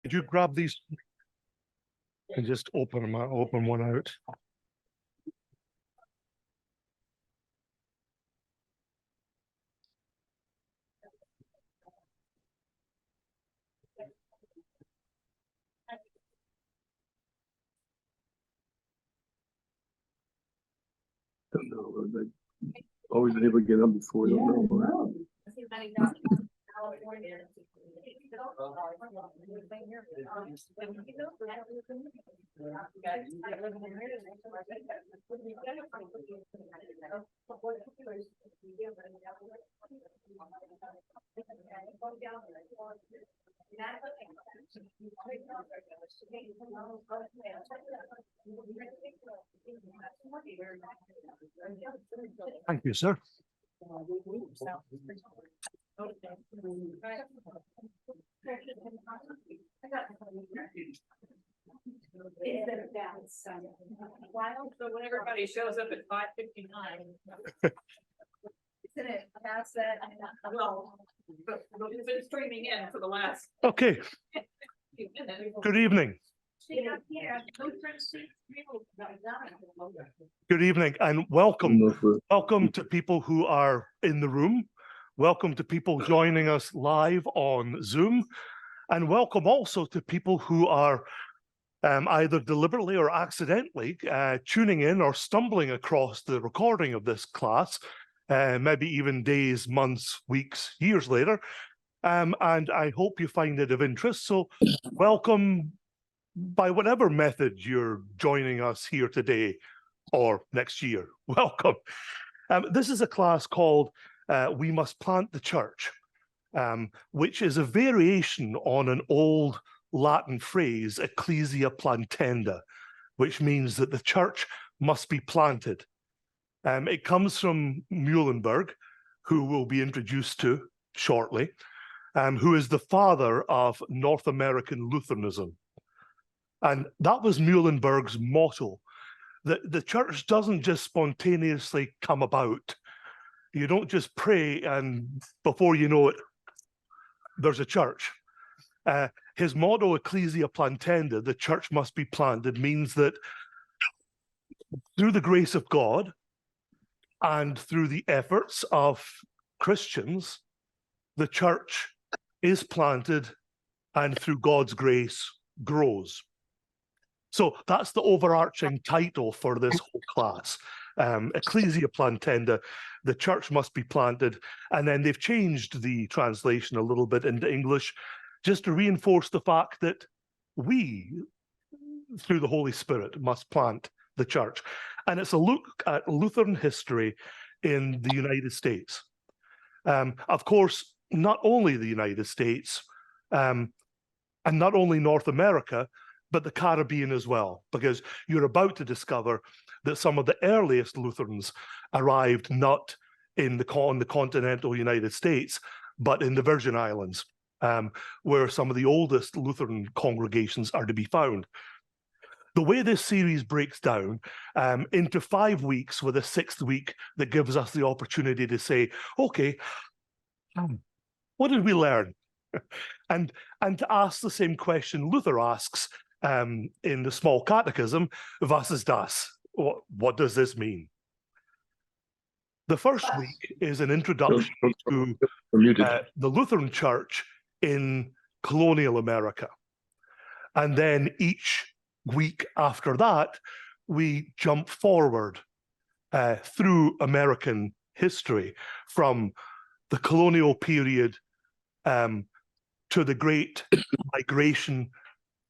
Could you grab these and just open them out, open one out? Don't know. They always been able to get them before. Don't know. Thank you, sir. So when everybody shows up at 5:59. Isn't it past that? Well, but it's been streaming in for the last. Okay, few minutes. good evening. Good evening and welcome. Welcome to people who are in the room. Welcome to people joining us live on Zoom. And welcome also to people who are either deliberately or accidentally tuning in or stumbling across the recording of this class, maybe even days, months, weeks, years later. And I hope you find it of interest. So welcome by whatever method you're joining us here today or next year. Welcome. This is a class called We Must Plant the Church, which is a variation on an old Latin phrase, ecclesia plantenda, which means that the church must be planted. It comes from Muhlenberg, who we'll be introduced to shortly, who is the father of North American Lutheranism. And that was Muhlenberg's motto, that the church doesn't just spontaneously come about. You don't just pray and before you know it, there's a church. His motto, Ecclesia Plantenda, the church must be planted, means that through the grace of God and through the efforts of Christians, the church is planted and through God's grace grows. So that's the overarching title for this whole class. Ecclesia Plantenda, the church must be planted. And then they've changed the translation a little bit into English just to reinforce the fact that we, through the Holy Spirit, must plant the church. And it's a look at Lutheran history in the United States. Of course, not only the United States, and not only North America, but the Caribbean as well, because you're about to discover that some of the earliest Lutherans arrived not in the continental United States, but in the Virgin Islands, where some of the oldest Lutheran congregations are to be found. The way this series breaks down into 5 weeks with a 6th week that gives us the opportunity to say, okay, what did we learn? and to ask the same question Luther asks in the small catechism, was ist das? What does this mean? The first week is an introduction to the Lutheran Church in colonial America. And then each week after that, we jump forward through American history from the colonial period to the great migration,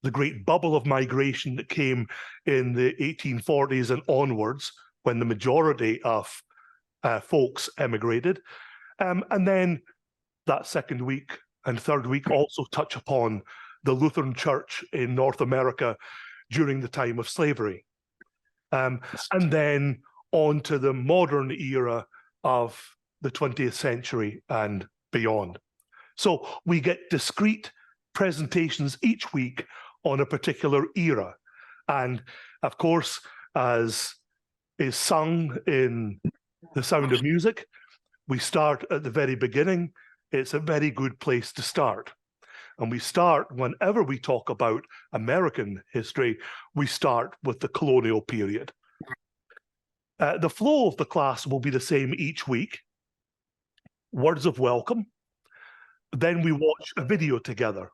the great bubble of migration that came in the 1840s and onwards, when the majority of folks emigrated. And then that second week and third week also touch upon the Lutheran Church in North America during the time of slavery. And then on to the modern era of the 20th century and beyond. So we get discrete presentations each week on a particular era. And of course, as is sung in The Sound of Music, we start at the very beginning. It's a very good place to start. And we start, whenever we talk about American history, we start with the colonial period. The flow of the class will be the same each week. Words of welcome. Then we watch a video together.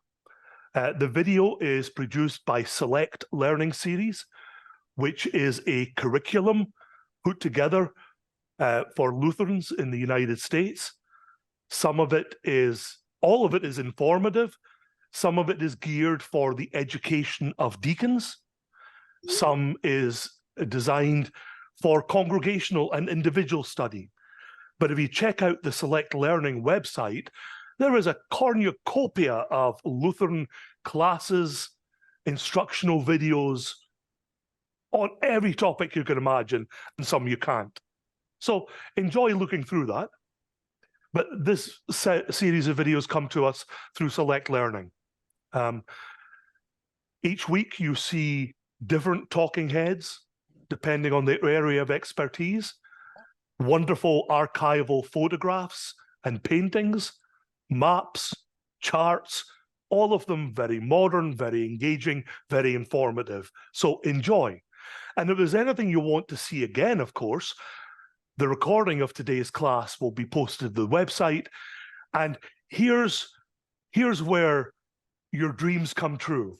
The video is produced by Select Learning Series, which is a curriculum put together for Lutherans in the United States. All of it is informative. Some of it is geared for the education of deacons. Some is designed for congregational and individual study. But if you check out the Select Learning website, there is a cornucopia of Lutheran classes, instructional videos on every topic you can imagine, and some you can't. So enjoy looking through that. But this series of videos come to us through Select Learning. Each week you see different talking heads, depending on their area of expertise. Wonderful archival photographs and paintings, maps, charts, all of them very modern, very engaging, very informative. So enjoy. And if there's anything you want to see again, of course, the recording of today's class will be posted to the website. And here's where your dreams come true.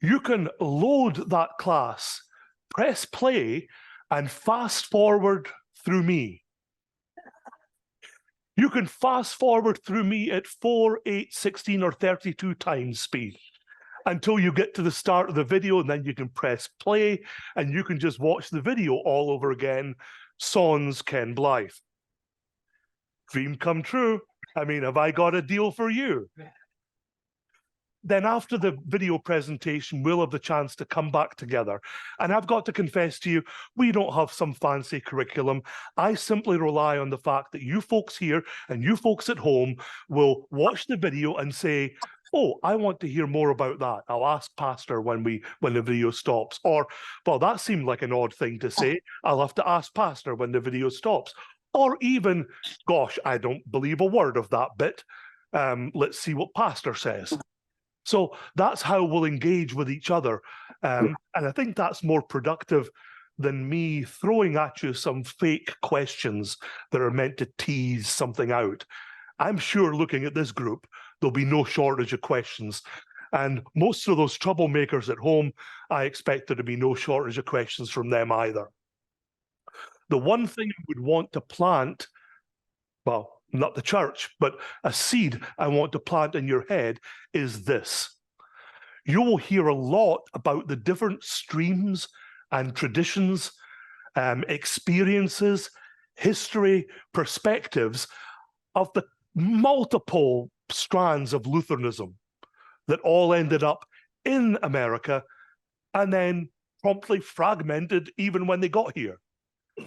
You can load that class, press play, and fast forward through me. You can fast forward through me at 4, 8, 16, or 32 times speed until you get to the start of the video, and then you can press play, and you can just watch the video all over again. Sans Ken Blythe. Dream come true. I mean, have I got a deal for you? Then after the video presentation, we'll have the chance to come back together. And I've got to confess to you, we don't have some fancy curriculum. I simply rely on the fact that you folks here and you folks at home will watch the video and say, oh, I want to hear more about that. I'll ask Pastor when the video stops. Or, well, that seemed like an odd thing to say. I'll have to ask Pastor when the video stops. Or even, gosh, I don't believe a word of that bit. Let's see what Pastor says. So that's how we'll engage with each other. And I think that's more productive than me throwing at you some fake questions that are meant to tease something out. I'm sure looking at this group, there'll be no shortage of questions. And most of those troublemakers at home, I expect there to be no shortage of questions from them either. The one thing I would want to plant, well, not the church, but a seed I want to plant in your head is this. You will hear a lot about the different streams and traditions, experiences, history, perspectives of the multiple strands of Lutheranism that all ended up in America and then promptly fragmented even when they got here.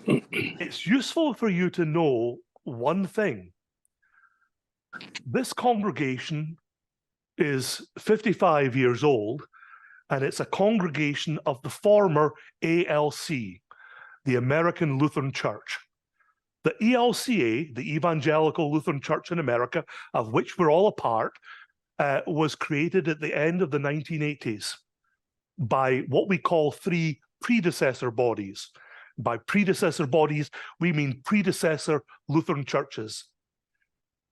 It's useful for you to know one thing. This congregation is 55 years old, and it's a congregation of the former ALC, the American Lutheran Church. The ELCA, the Evangelical Lutheran Church in America, of which we're all a part, was created at the end of the 1980s by what we call 3 predecessor bodies. By predecessor bodies, we mean predecessor Lutheran churches.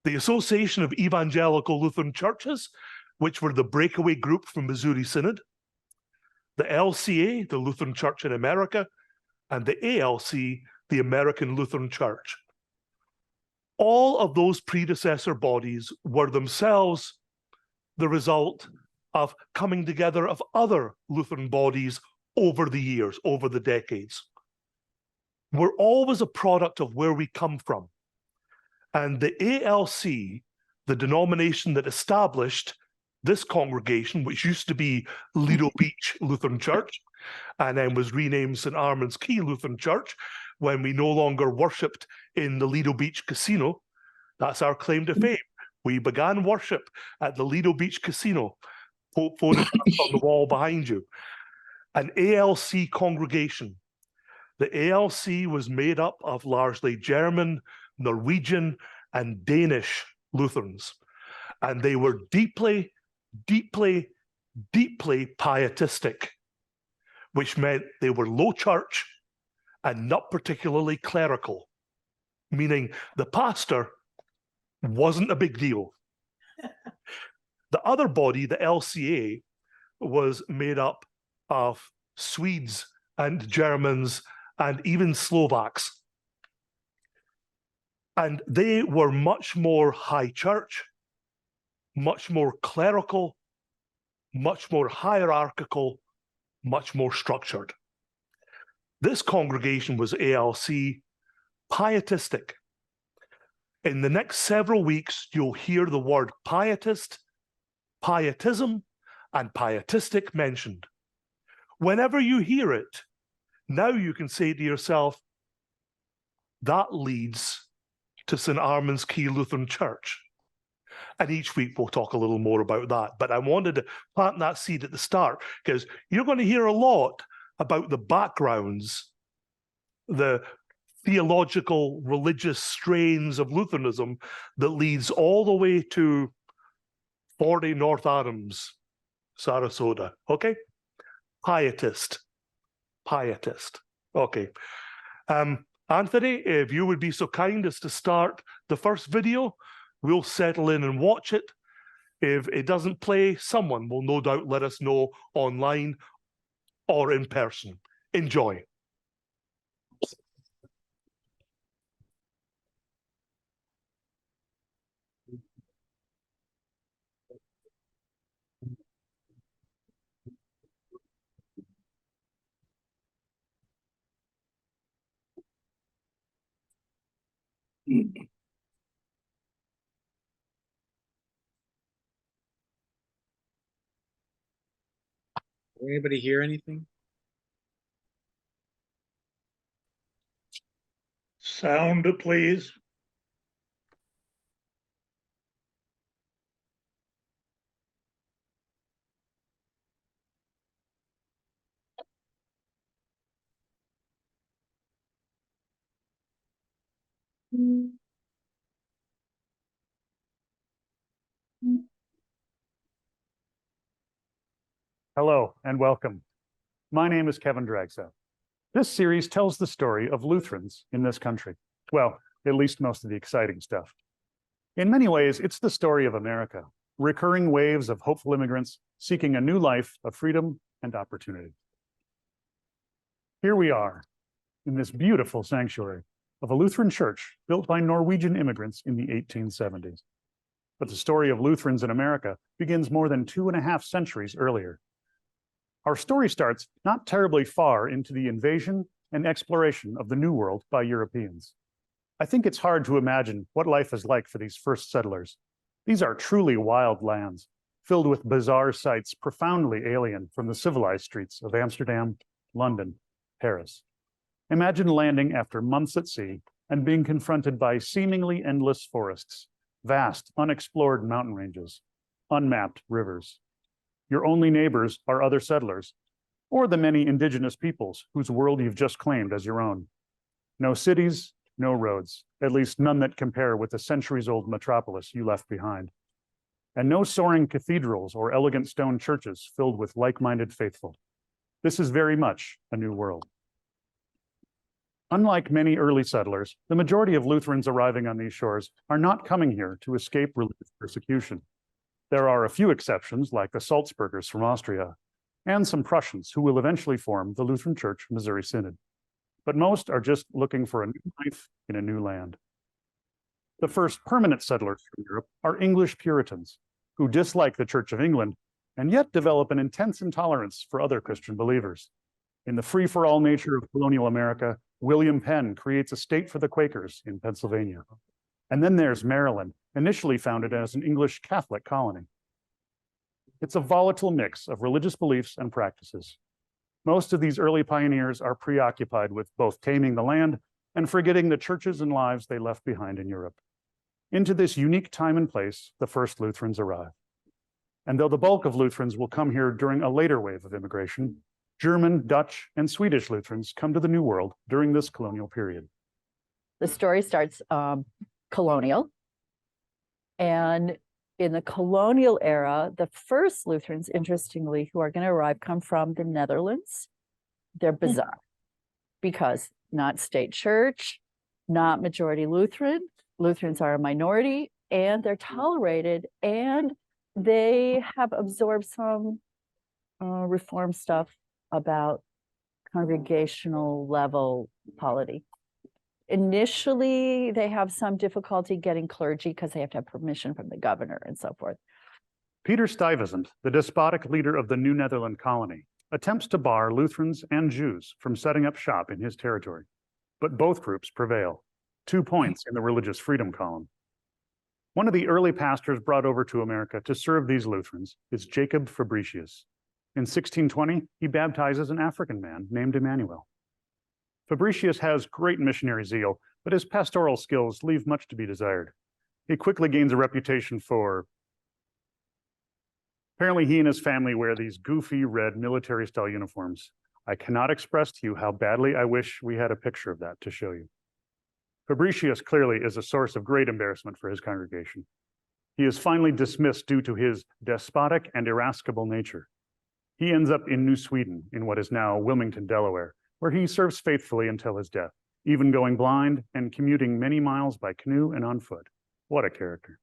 The Association of Evangelical Lutheran Churches, which were the breakaway group from Missouri Synod, the LCA, the Lutheran Church in America, and the ALC, the American Lutheran Church. All of those predecessor bodies were themselves the result of coming together of other Lutheran bodies over the years, over the decades. We're always a product of where we come from. And the ALC, the denomination that established this congregation, which used to be Lido Beach Lutheran Church, and then was renamed St. Armand's Key Lutheran Church when we no longer worshipped in the Lido Beach Casino. That's our claim to fame. We began worship at the Lido Beach Casino, photographs on the wall behind you. An ALC congregation. The ALC was made up of largely German, Norwegian, and Danish Lutherans. and they were deeply, deeply, deeply pietistic, which meant they were low church and not particularly clerical, meaning the pastor wasn't a big deal. The other body, the LCA, was made up of Swedes and Germans and even Slovaks. And they were much more high church, much more clerical, much more hierarchical, much more structured. This congregation was ALC, pietistic. In the next several weeks, you'll hear the word pietist, pietism, and pietistic mentioned. Whenever you hear it, now you can say to yourself, that leads to St. Armand's Quay Lutheran Church. And each week we'll talk a little more about that. But I wanted to plant that seed at the start because you're going to hear a lot about the backgrounds, the theological, religious strains of Lutheranism that leads all the way to 40 North Adams, Sarasota. Okay? Pietist. Okay. Anthony, if you would be so kind as to start the first video, we'll settle in and watch it. If it doesn't play, someone will no doubt let us know online or in person. Enjoy. Anybody hear anything? Sound, please. Hello and welcome. My name is Kevin Dragsow. This series tells the story of Lutherans in this country. Well, at least most of the exciting stuff. In many ways, it's the story of America, recurring waves of hopeful immigrants seeking a new life of freedom and opportunity. Here we are in this beautiful sanctuary of a Lutheran church built by Norwegian immigrants in the 1870s. But the story of Lutherans in America begins more than 2.5 centuries earlier. Our story starts not terribly far into the invasion and exploration of the New World by Europeans. I think it's hard to imagine what life is like for these first settlers. These are truly wild lands, filled with bizarre sights profoundly alien from the civilized streets of Amsterdam, London, Paris. Imagine landing after months at sea and being confronted by seemingly endless forests, vast, unexplored mountain ranges, unmapped rivers. Your only neighbors are other settlers, or the many indigenous peoples whose world you've just claimed as your own. No cities, no roads, at least none that compare with the centuries-old metropolis you left behind. And no soaring cathedrals or elegant stone churches filled with like-minded faithful. This is very much a new world. Unlike many early settlers, the majority of Lutherans arriving on these shores are not coming here to escape religious persecution. There are a few exceptions, like the Salzburgers from Austria, and some Prussians who will eventually form the Lutheran Church Missouri Synod. But most are just looking for a new life in a new land. The first permanent settlers from Europe are English Puritans, who dislike the Church of England and yet develop an intense intolerance for other Christian believers. In the free-for-all nature of colonial America, William Penn creates a state for the Quakers in Pennsylvania. And then there's Maryland, initially founded as an English Catholic colony. It's a volatile mix of religious beliefs and practices. Most of these early pioneers are preoccupied with both taming the land and forgetting the churches and lives they left behind in Europe. Into this unique time and place, the first Lutherans arrive. And though the bulk of Lutherans will come here during a later wave of immigration, German, Dutch, and Swedish Lutherans come to the New World during this colonial period. The story starts colonial, and In the colonial era, the first Lutherans, interestingly, who are going to arrive, come from the Netherlands. They're bizarre because not state church, not majority Lutheran. Lutherans are a minority, and they're tolerated, and they have absorbed some reform stuff about congregational level polity. Initially, they have some difficulty getting clergy because they have to have permission from the governor and so forth. Peter Stuyvesant, the despotic leader of the New Netherland colony, attempts to bar Lutherans and Jews from setting up shop in his territory. But both groups prevail, 2 points in the religious freedom column. One of the early pastors brought over to America to serve these Lutherans is Jacob Fabricius. In 1620, he baptizes an African man named Emmanuel. Fabricius has great missionary zeal, but his pastoral skills leave much to be desired. He quickly gains a reputation for... Apparently, he and his family wear these goofy red military-style uniforms. I cannot express to you how badly I wish we had a picture of that to show you. Fabricius clearly is a source of great embarrassment for his congregation. He is finally dismissed due to his despotic and irascible nature. He ends up in New Sweden, in what is now Wilmington, Delaware, where he serves faithfully until his death, even going blind and commuting many miles by canoe and on foot. What a character.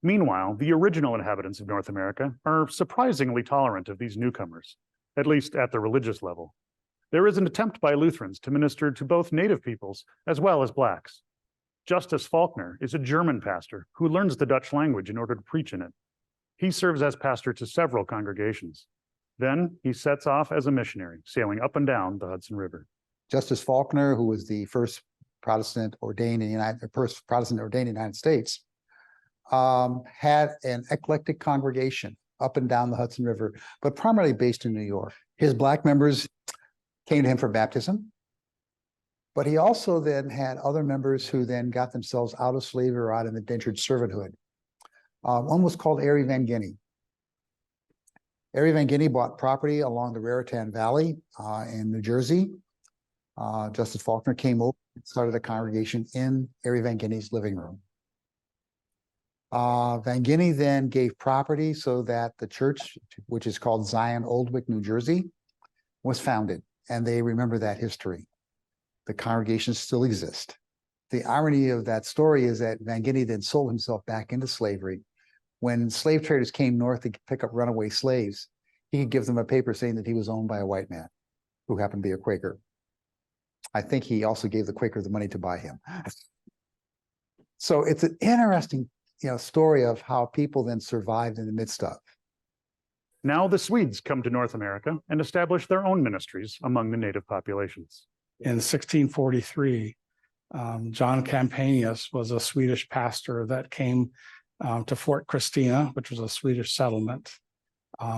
Meanwhile, the original inhabitants of North America are surprisingly tolerant of these newcomers, at least at the religious level. There is an attempt by Lutherans to minister to both native peoples as well as Blacks. Justus Faulkner is a German pastor who learns the Dutch language in order to preach in it. He serves as pastor to several congregations. Then he sets off as a missionary, sailing up and down the Hudson River. Justus Faulkner, who was the first Protestant ordained in the United States, had an eclectic congregation up and down the Hudson River, but primarily based in New York. His Black members came to him for baptism, but he also then had other members who then got themselves out of slavery or out of indentured servanthood. One was called Ari Van Guinea. Ari Van Guinea bought property along the Raritan Valley in New Jersey. Justus Faulkner came over and started a congregation in Ari Van Guinea's living room. Van Guinea then gave property so that the church, which is called Zion Oldwick, New Jersey, was founded, and they remember that history. The congregations still exist. The irony of that story is that Van Guinea then sold himself back into slavery. When slave traders came north to pick up runaway slaves, he could give them a paper saying that he was owned by a white man who happened to be a Quaker. I think he also gave the Quaker the money to buy him. So it's an interesting, story of how people then survived in the midst of. Now the Swedes come to North America and establish their own ministries among the native populations. In 1643, John Campanius was a Swedish pastor that came to Fort Christina, which was a Swedish settlement.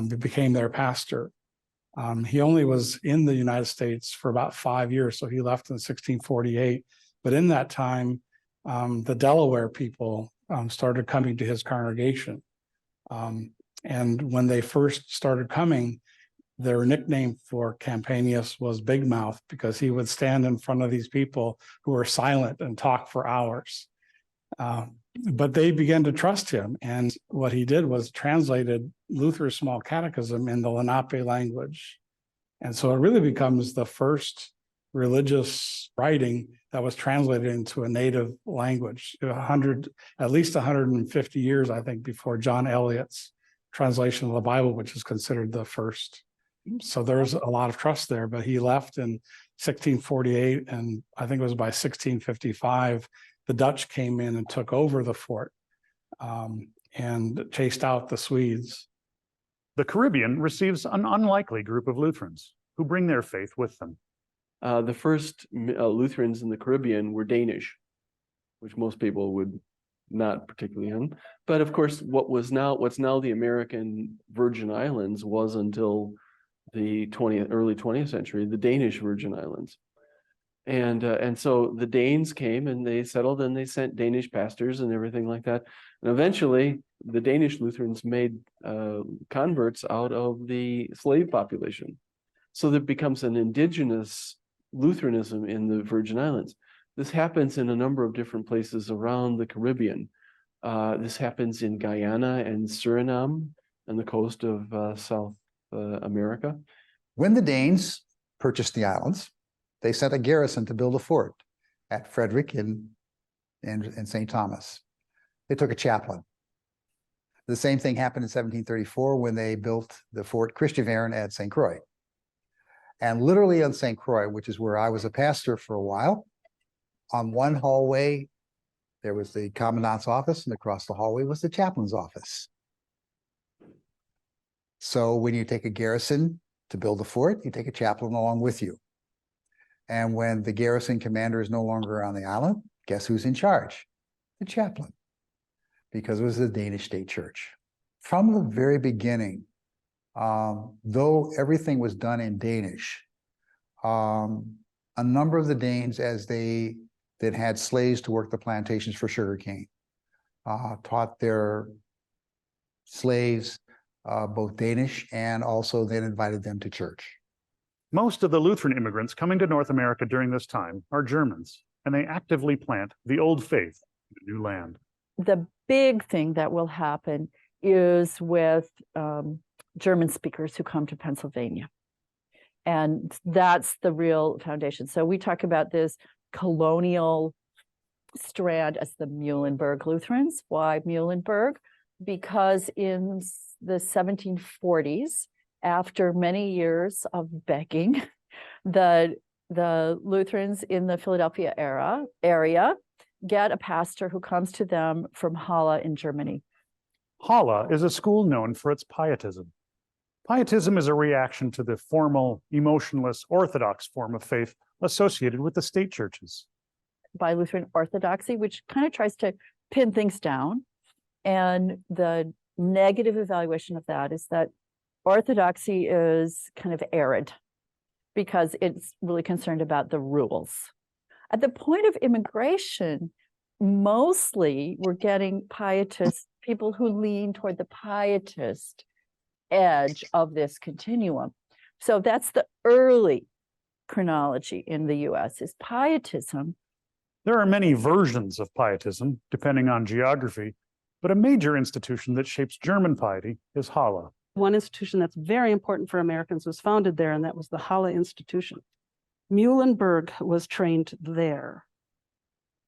He became their pastor. He only was in the United States for about 5 years, so he left in 1648. But in that time, the Delaware people started coming to his congregation. And when they first started coming, their nickname for Campanius was Big Mouth, because he would stand in front of these people who were silent and talk for hours. But they began to trust him. And what he did was translated Luther's Small Catechism in the Lenape language. And so it really becomes the first religious writing that was translated into a native language, at least 150 years, I think, before John Eliot's translation of the Bible, which is considered the first. So there's a lot of trust there, but he left in 1648, and I think it was by 1655, the Dutch came in and took over the fort and chased out the Swedes. The Caribbean receives an unlikely group of Lutherans who bring their faith with them. The first Lutherans in the Caribbean were Danish, which most people would not particularly in. But of course, what's now the American Virgin Islands was until the early 20th century, the Danish Virgin Islands. And so the Danes came and they settled, and they sent Danish pastors and everything like that. And eventually the Danish Lutherans made converts out of the slave population. So there becomes an indigenous Lutheranism in the Virgin Islands. This happens in a number of different places around the Caribbean. This happens in Guyana and Suriname and the coast of South America. When the Danes purchased the islands, they sent a garrison to build a fort at Frederick in St. Thomas. They took a chaplain. The same thing happened in 1734 when they built the Fort Christievairn at St. Croix. And literally on St. Croix, which is where I was a pastor for a while, on one hallway, there was the commandant's office, and across the hallway was the chaplain's office. So when you take a garrison to build a fort, you take a chaplain along with you. And when the garrison commander is no longer on the island, guess who's in charge? The chaplain, because it was the Danish state church. From the very beginning, though everything was done in Danish, a number of the Danes, as they that had slaves to work the plantations for sugarcane, taught their slaves both Danish, and also then invited them to church. Most of the Lutheran immigrants coming to North America during this time are Germans, and they actively plant the old faith in the new land. The big thing that will happen is with German speakers who come to Pennsylvania. And that's the real foundation. So we talk about this colonial strand as the Muhlenberg Lutherans. Why Muhlenberg? Because in the 1740s, after many years of begging, the Lutherans in the Philadelphia area get a pastor who comes to them from Halle in Germany. Halle is a school known for its pietism. Pietism is a reaction to the formal, emotionless, orthodox form of faith associated with the state churches. By Lutheran orthodoxy, which kind of tries to pin things down. And the negative evaluation of that is that orthodoxy is kind of arid because it's really concerned about the rules. At the point of immigration, mostly we're getting pietists, people who lean toward the pietist edge of this continuum. So that's the early chronology in the US, is pietism. There are many versions of pietism, depending on geography, but a major institution that shapes German piety is Halle. One institution that's very important for Americans was founded there, and that was the Halle Institution. Muhlenberg was trained there,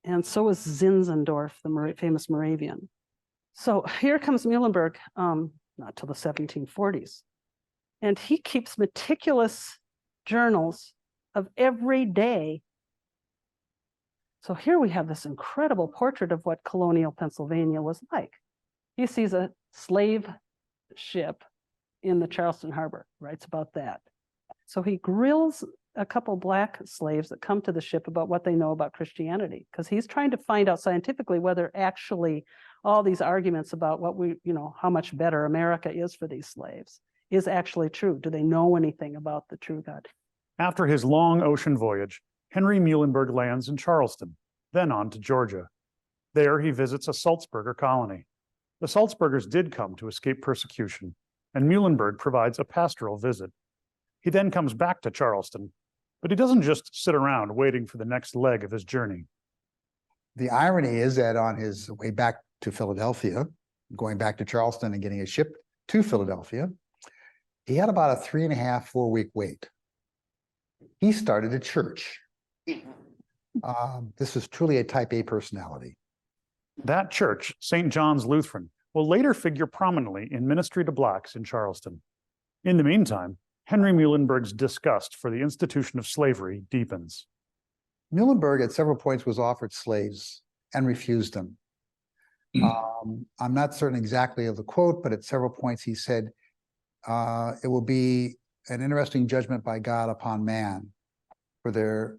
and so was Zinzendorf, the famous Moravian. So here comes Muhlenberg, not till the 1740s, and he keeps meticulous journals of every day. So here we have this incredible portrait of what colonial Pennsylvania was like. He sees a slave ship in the Charleston Harbor, writes about that. So he grills a couple Black slaves that come to the ship about what they know about Christianity, because he's trying to find out scientifically whether actually all these arguments about what we, how much better America is for these slaves is actually true. Do they know anything about the true God? After his long ocean voyage, Henry Muhlenberg lands in Charleston, then on to Georgia. There he visits a Salzburger colony. The Salzburgers did come to escape persecution, and Muhlenberg provides a pastoral visit. He then comes back to Charleston, but he doesn't just sit around waiting for the next leg of his journey. The irony is that on his way back to Philadelphia, going back to Charleston and getting a ship to Philadelphia, he had about a 3.5, 4-week wait. He started a church. This was truly a type A personality. That church, St. John's Lutheran, will later figure prominently in ministry to Blacks in Charleston. In the meantime, Henry Muhlenberg's disgust for the institution of slavery deepens. Muhlenberg at several points was offered slaves and refused them. I'm not certain exactly of the quote, but at several points he said, it will be an interesting judgment by God upon man for their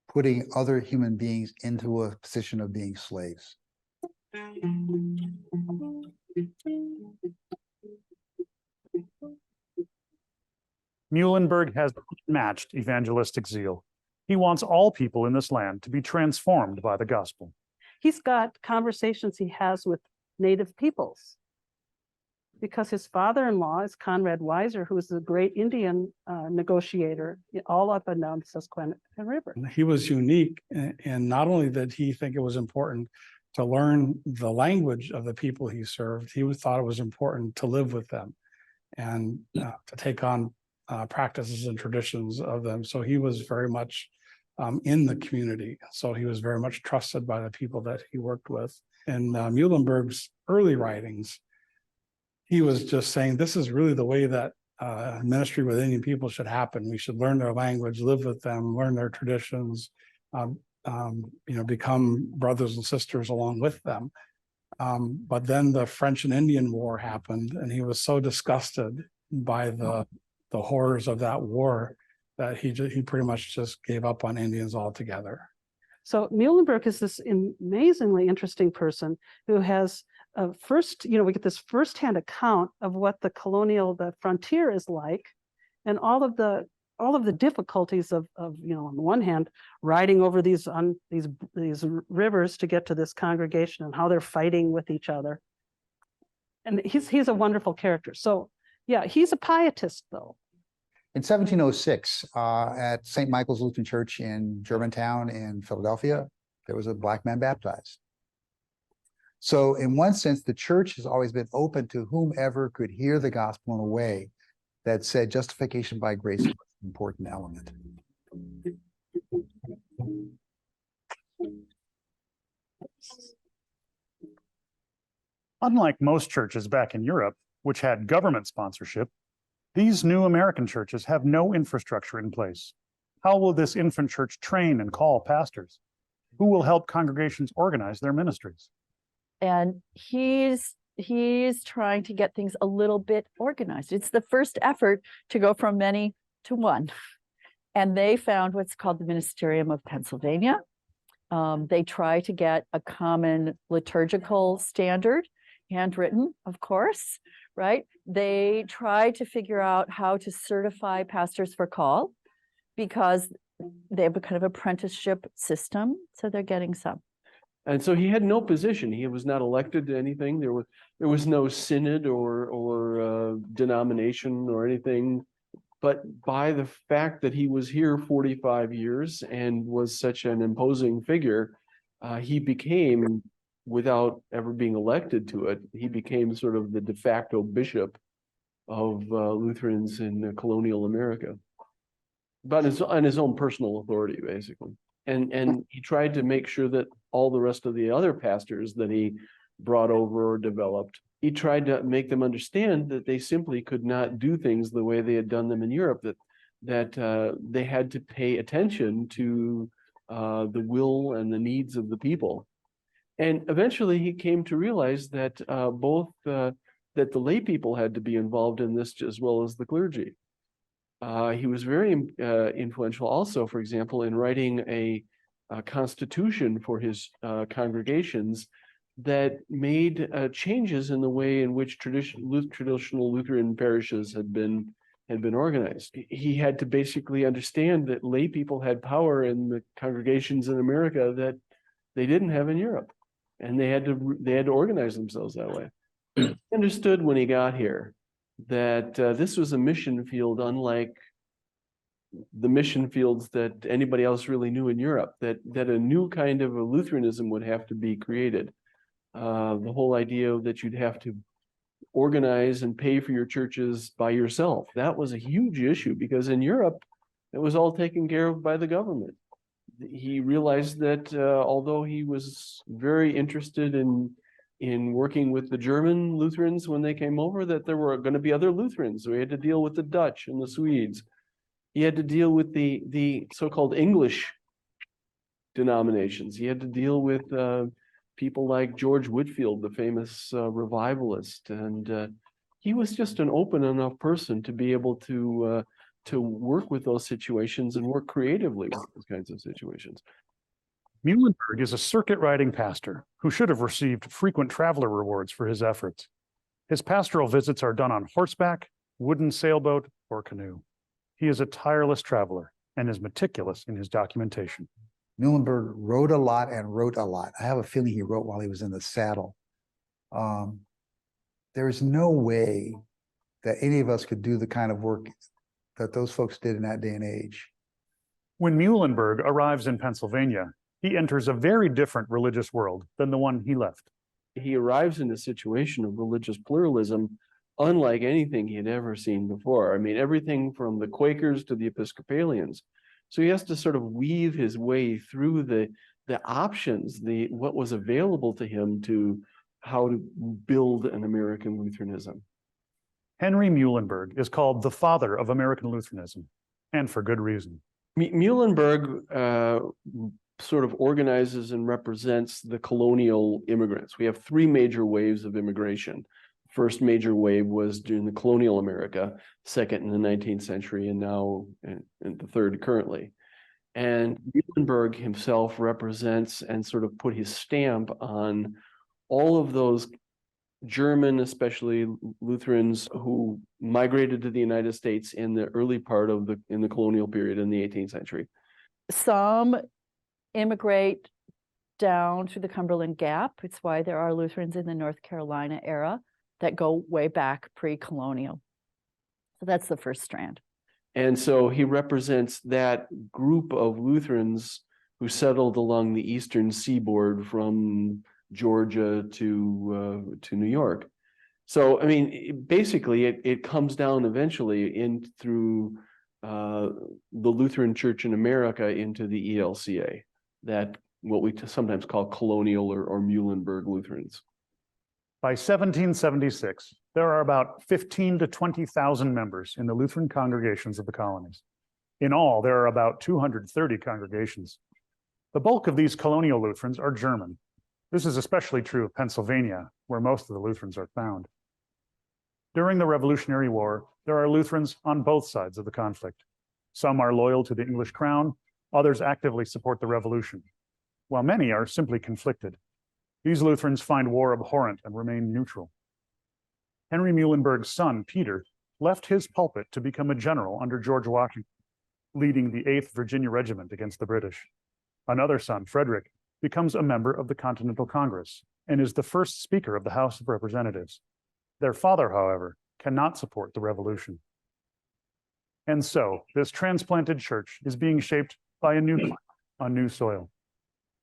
putting other human beings into a position of being slaves. Muhlenberg has unmatched evangelistic zeal. He wants all people in this land to be transformed by the gospel. He's got conversations he has with native peoples, because his father-in-law is Conrad Weiser, who is a great Indian negotiator all up and down the Susquehanna River. He was unique, and not only did he think it was important to learn the language of the people he served. He thought it was important to live with them and to take on practices and traditions of them. So he was very much in the community. So he was very much trusted by the people that he worked with. In Muhlenberg's early writings, he was just saying, this is really the way that ministry with Indian people should happen. We should learn their language, live with them, learn their traditions, become brothers and sisters along with them. But then the French and Indian War happened, and he was so disgusted by the horrors of that war that he pretty much just gave up on Indians altogether. So Muhlenberg is this amazingly interesting person who has we get this firsthand account of what the frontier is like, and all of the difficulties of on the one hand, riding over these rivers to get to this congregation and how they're fighting with each other. And he's a wonderful character. So yeah, he's a pietist though. In 1706, at St. Michael's Lutheran Church in Germantown in Philadelphia, there was a black man baptized. So in one sense, the church has always been open to whomever could hear the gospel in a way that said justification by grace was an important element. Unlike most churches back in Europe, which had government sponsorship, these new American churches have no infrastructure in place. How will this infant church train and call pastors? Who will help congregations organize their ministries? And he's trying to get things a little bit organized. It's the first effort to go from many to one. And they found what's called the Ministerium of Pennsylvania. They try to get a common liturgical standard, handwritten, of course, right? They try to figure out how to certify pastors for call, because they have a kind of apprenticeship system. So they're getting some. And so he had no position. He was not elected to anything. There was no synod or denomination or anything. But by the fact that he was here 45 years and was such an imposing figure, he became, without ever being elected to it, he became sort of the de facto bishop of Lutherans in colonial America, but on his own personal authority, basically. And he tried to make sure that all the rest of the other pastors that he brought over or developed, he tried to make them understand that they simply could not do things the way they had done them in Europe, that they had to pay attention to the will and the needs of the people. And eventually he came to realize that that the lay people had to be involved in this as well as the clergy. He was very influential also, for example, in writing a constitution for his congregations that made changes in the way in which traditional Lutheran parishes had been organized. He had to basically understand that lay people had power in the congregations in America that they didn't have in Europe, and they had to organize themselves that way. He understood when he got here that this was a mission field unlike the mission fields that anybody else really knew in Europe, that a new kind of a Lutheranism would have to be created. The whole idea that you'd have to organize and pay for your churches by yourself, that was a huge issue, because in Europe, it was all taken care of by the government. He realized that although he was very interested in working with the German Lutherans when they came over, that there were going to be other Lutherans. So he had to deal with the Dutch and the Swedes. He had to deal with the so-called English denominations. He had to deal with people like George Whitefield, the famous revivalist. And he was just an open enough person to be able to work with those situations and work creatively with those kinds of situations. Muhlenberg is a circuit-riding pastor who should have received frequent traveler rewards for his efforts. His pastoral visits are done on horseback, wooden sailboat, or canoe. He is a tireless traveler and is meticulous in his documentation. Muhlenberg wrote a lot and wrote a lot. I have a feeling he wrote while he was in the saddle. There is no way that any of us could do the kind of work that those folks did in that day and age. When Muhlenberg arrives in Pennsylvania, He enters a very different religious world than the one he left. He arrives in a situation of religious pluralism unlike anything he had ever seen before. I mean, everything from the Quakers to the Episcopalians. So he has to sort of weave his way through the options, what was available to him to how to build an American Lutheranism. Henry Muhlenberg is called the father of American Lutheranism, and for good reason. Muhlenberg sort of organizes and represents the colonial immigrants. We have three major waves of immigration. First major wave was during the colonial America, second in the 19th century, and now in the third currently. And Muhlenberg himself represents and sort of put his stamp on all of those German, especially Lutherans, who migrated to the United States in the early part of the colonial period in the 18th century. Some immigrate down through the Cumberland Gap. It's why there are Lutherans in the North Carolina era that go way back pre-colonial. So that's the first strand. And so he represents that group of Lutherans who settled along the eastern seaboard from Georgia to New York. So, I mean, basically, it comes down eventually in through the Lutheran Church in America into the ELCA, that what we sometimes call colonial or Muhlenberg Lutherans. By 1776, there are about 15 to 20,000 members in the Lutheran congregations of the colonies. In all, there are about 230 congregations. The bulk of these colonial Lutherans are German. This is especially true of Pennsylvania, where most of the Lutherans are found. During the Revolutionary War, there are Lutherans on both sides of the conflict. Some are loyal to the English crown, others actively support the revolution, while many are simply conflicted. These Lutherans find war abhorrent and remain neutral. Henry Muhlenberg's son, Peter, left his pulpit to become a general under George Washington, leading the 8th Virginia Regiment against the British. Another son, Frederick, becomes a member of the Continental Congress and is the first Speaker of the House of Representatives. Their father, however, cannot support the revolution. And so, this transplanted church is being shaped by a new climate on new soil.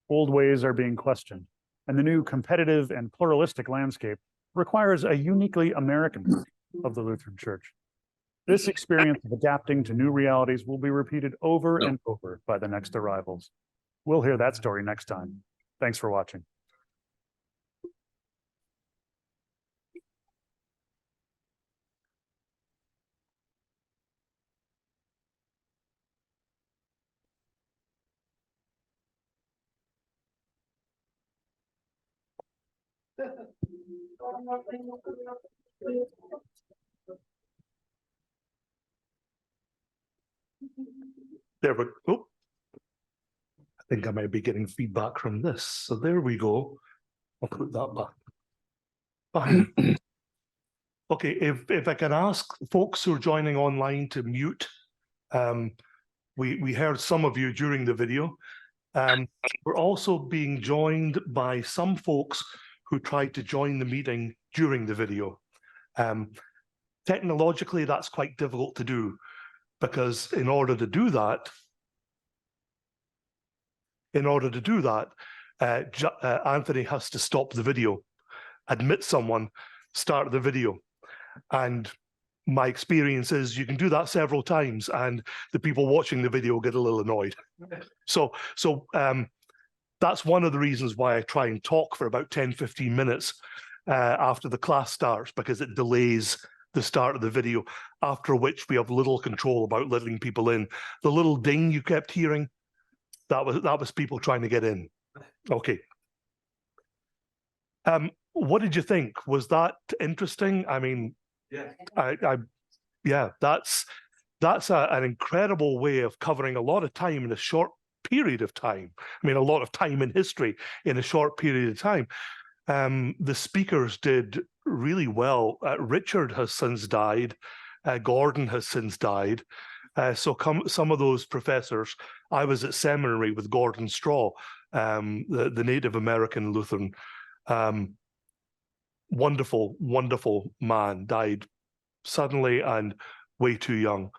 Old ways are being questioned, and the new competitive and pluralistic landscape requires a uniquely American view of the Lutheran Church. This experience of adapting to new realities will be repeated over and over by the next arrivals. We'll hear that story next time. Thanks for watching. There we go. I think I might be getting feedback from this. So there we go. I'll put that back. Okay, if I can ask folks who are joining online to mute. We heard some of you during the video. We're also being joined by some folks who tried to join the meeting during the video. Technologically, that's quite difficult to do, because in order to do that, Anthony has to stop the video, admit someone, start the video. And my experience is you can do that several times and the people watching the video get a little annoyed. So that's one of the reasons why I try and talk for about 10, 15 minutes after the class starts, because it delays the start of the video, after which we have little control about letting people in. The little ding you kept hearing, that was people trying to get in. Okay. What did you think? Was that interesting? I mean, yeah, that's an incredible way of covering a lot of time in a short period of time. I mean, a lot of time in history in a short period of time. The speakers did really well. Richard has since died. Gordon has since died. So some of those professors, I was at seminary with Gordon Straw, the Native American Lutheran. Wonderful, wonderful man, died suddenly and way too young.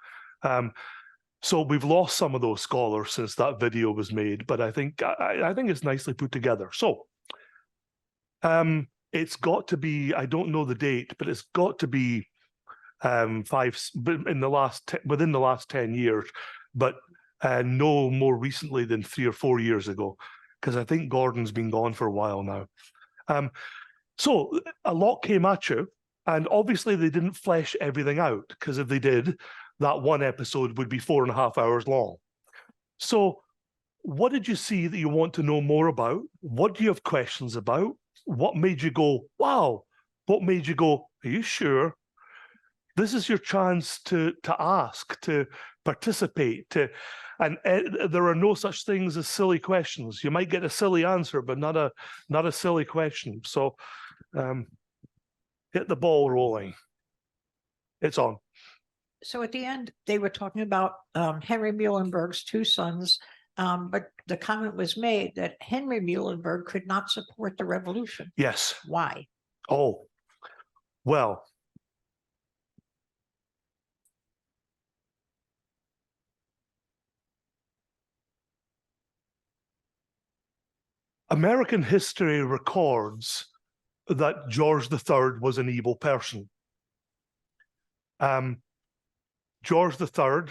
So we've lost some of those scholars since that video was made, but I think it's nicely put together. So it's got to be, I don't know the date, but it's got to be within the last 10 years, but no more recently than 3 or 4 years ago, because I think Gordon's been gone for a while now. So a lot came at you, and obviously they didn't flesh everything out, because if they did, that one episode would be 4.5 hours long. So what did you see that you want to know more about? What do you have questions about? What made you go, wow? What made you go, are you sure? This is your chance to ask, to participate, and there are no such things as silly questions. You might get a silly answer, but not a silly question. So hit the ball rolling. It's on. So at the end, they were talking about Henry Muhlenberg's 2 sons, but the comment was made that Henry Muhlenberg could not support the revolution. Yes. Why? Oh, well. American history records that George III was an evil person. George III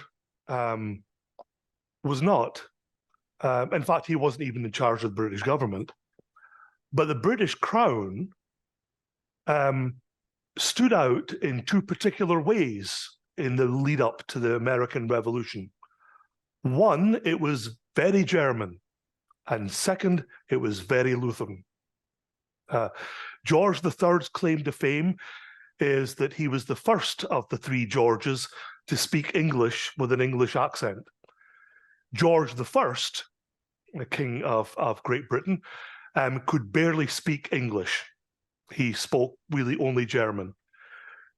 was not. In fact, he wasn't even in charge of the British government. But the British Crown stood out in 2 particular ways in the lead up to the American Revolution. One, it was very German. And second, it was very Lutheran. George III's claim to fame is that he was the first of the 3 Georges to speak English with an English accent. George I, the King of Great Britain, could barely speak English. He spoke really only German.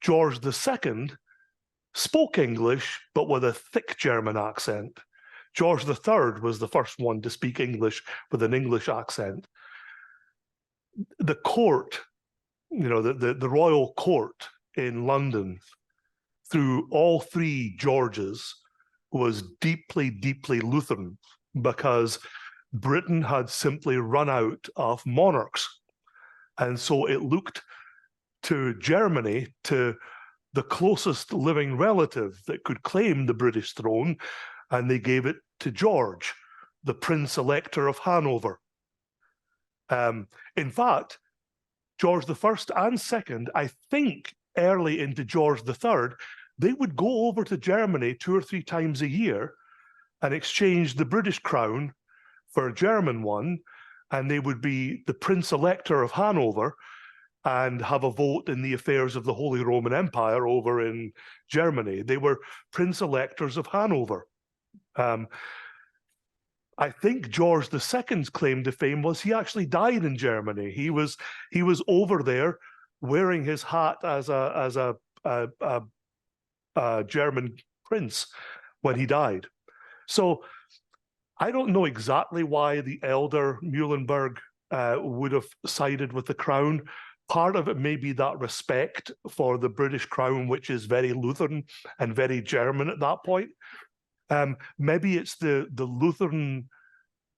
George II spoke English, but with a thick German accent. George III was the first one to speak English with an English accent. The court, the royal court in London, through all 3 Georges, was deeply, deeply Lutheran, because Britain had simply run out of monarchs. And so it looked to Germany, to the closest living relative that could claim the British throne, and they gave it to George, the Prince Elector of Hanover. In fact, George I and II, I think early into George III, they would go over to Germany 2 or 3 times a year and exchange the British crown for a German one, and they would be the Prince Elector of Hanover and have a vote in the affairs of the Holy Roman Empire over in Germany. They were Prince Electors of Hanover. I think George II's claim to fame was he actually died in Germany. He was over there wearing his hat as a German prince when he died. So I don't know exactly why the elder Muhlenberg would have sided with the crown. Part of it may be that respect for the British crown, which is very Lutheran and very German at that point. Maybe it's the Lutheran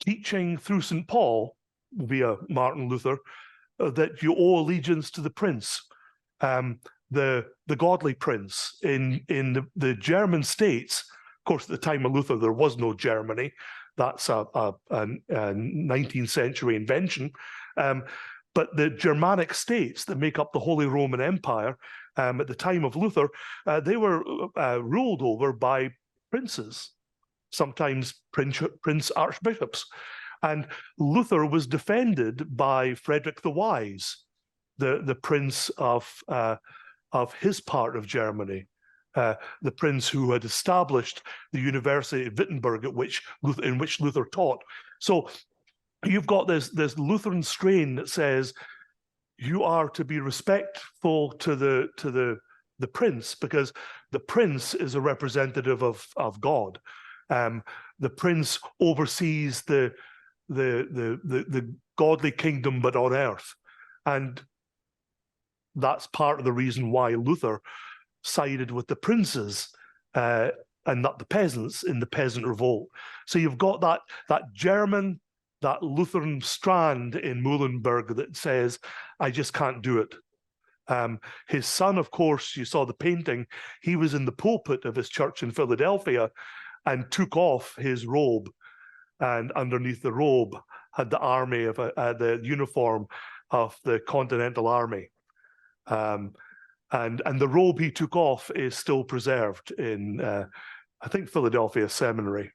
teaching through St. Paul via Martin Luther that you owe allegiance to the prince, the godly prince. In the German states, of course, at the time of Luther, there was no Germany. That's a 19th century invention. But the Germanic states that make up the Holy Roman Empire at the time of Luther, they were ruled over by princes, sometimes prince archbishops. And Luther was defended by Frederick the Wise, the prince of his part of Germany, the prince who had established the University of Wittenberg in which Luther taught. So you've got this Lutheran strain that says you are to be respectful to the prince, because the prince is a representative of God. The prince oversees the godly kingdom, but on earth. And that's part of the reason why Luther sided with the princes and not the peasants in the peasant revolt. So you've got that German, that Lutheran strand in Muhlenberg that says, I just can't do it. His son, of course, you saw the painting, he was in the pulpit of his church in Philadelphia and took off his robe, and underneath the robe had the army of the uniform of the Continental Army. And the robe he took off is still preserved in, I think, Philadelphia Seminary.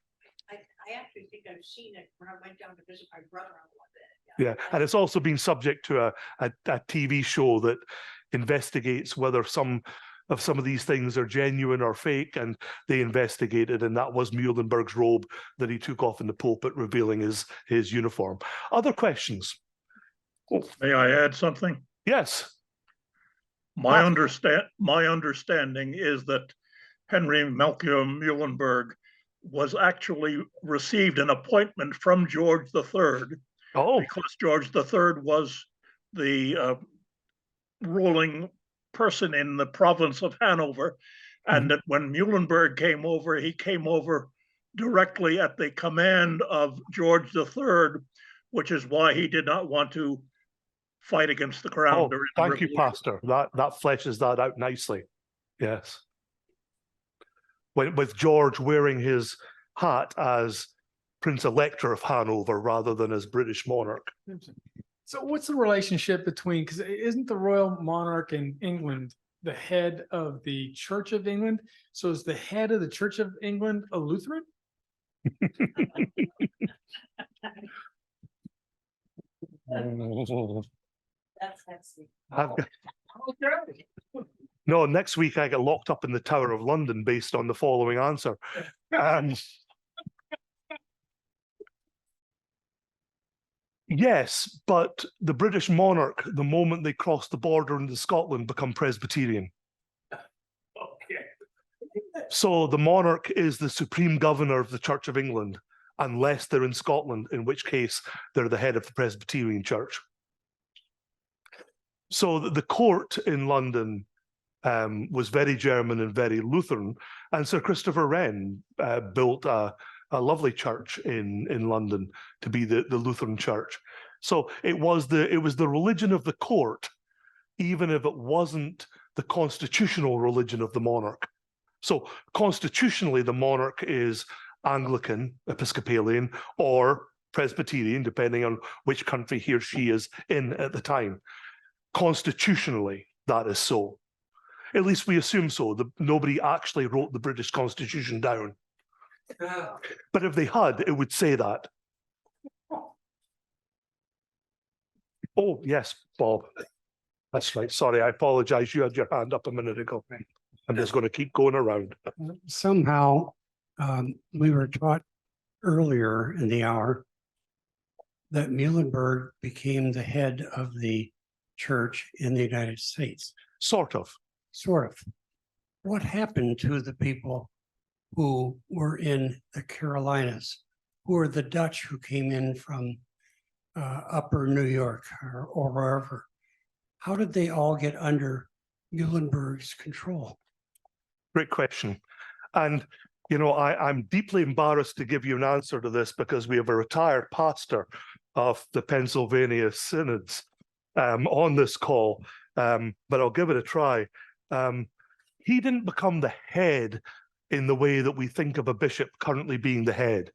I actually think I've seen it when I went down to visit my brother on one day. Yeah, and it's also been subject to a TV show that investigates whether some of these things are genuine or fake, and they investigated, and that was Muhlenberg's robe that he took off in the pulpit, revealing his uniform. Other questions? Oh. May I add something? Yes. My understanding is that Henry Melchior Muhlenberg was actually received an appointment from George III. Oh. Because George III was the ruling person in the province of Hanover, and that when Muhlenberg came over, he came over directly at the command of George III, which is why he did not want to fight against the crown. Oh, thank you, Pastor. That fleshes that out nicely. Yes. With George wearing his hat as Prince Elector of Hanover rather than as British monarch. So what's the relationship between, because isn't the royal monarch in England the head of the Church of England? So is the head of the Church of England a Lutheran? That's No, next week I get locked up in the Tower of London based on the following answer. Yes, but the British monarch, the moment they cross the border into Scotland, become Presbyterian. Okay. So the monarch is the supreme governor of the Church of England, unless they're in Scotland, in which case they're the head of the Presbyterian Church. So the court in London was very German and very Lutheran, and Sir Christopher Wren built a lovely church in London to be the Lutheran church. So it was the religion of the court, even if it wasn't the constitutional religion of the monarch. So constitutionally, the monarch is Anglican, Episcopalian, or Presbyterian, depending on which country he or she is in at the time. Constitutionally, that is so. At least we assume so. Nobody actually wrote the British Constitution down. But if they had, it would say that. Oh, yes, Bob. That's right. Sorry, I apologize. You had your hand up a minute ago. I'm just going to keep going around. Somehow, we were taught earlier in the hour that Muhlenberg became the head of the church in the United States. Sort of. Sort of. What happened to the people who were in the Carolinas, who were the Dutch who came in from upper New York or wherever? How did they all get under Muhlenberg's control? Great question. And, you know, I'm deeply embarrassed to give you an answer to this because we have a retired pastor of the Pennsylvania synods on this call, but I'll give it a try. He didn't become the head in the way that we think of a bishop currently being the head.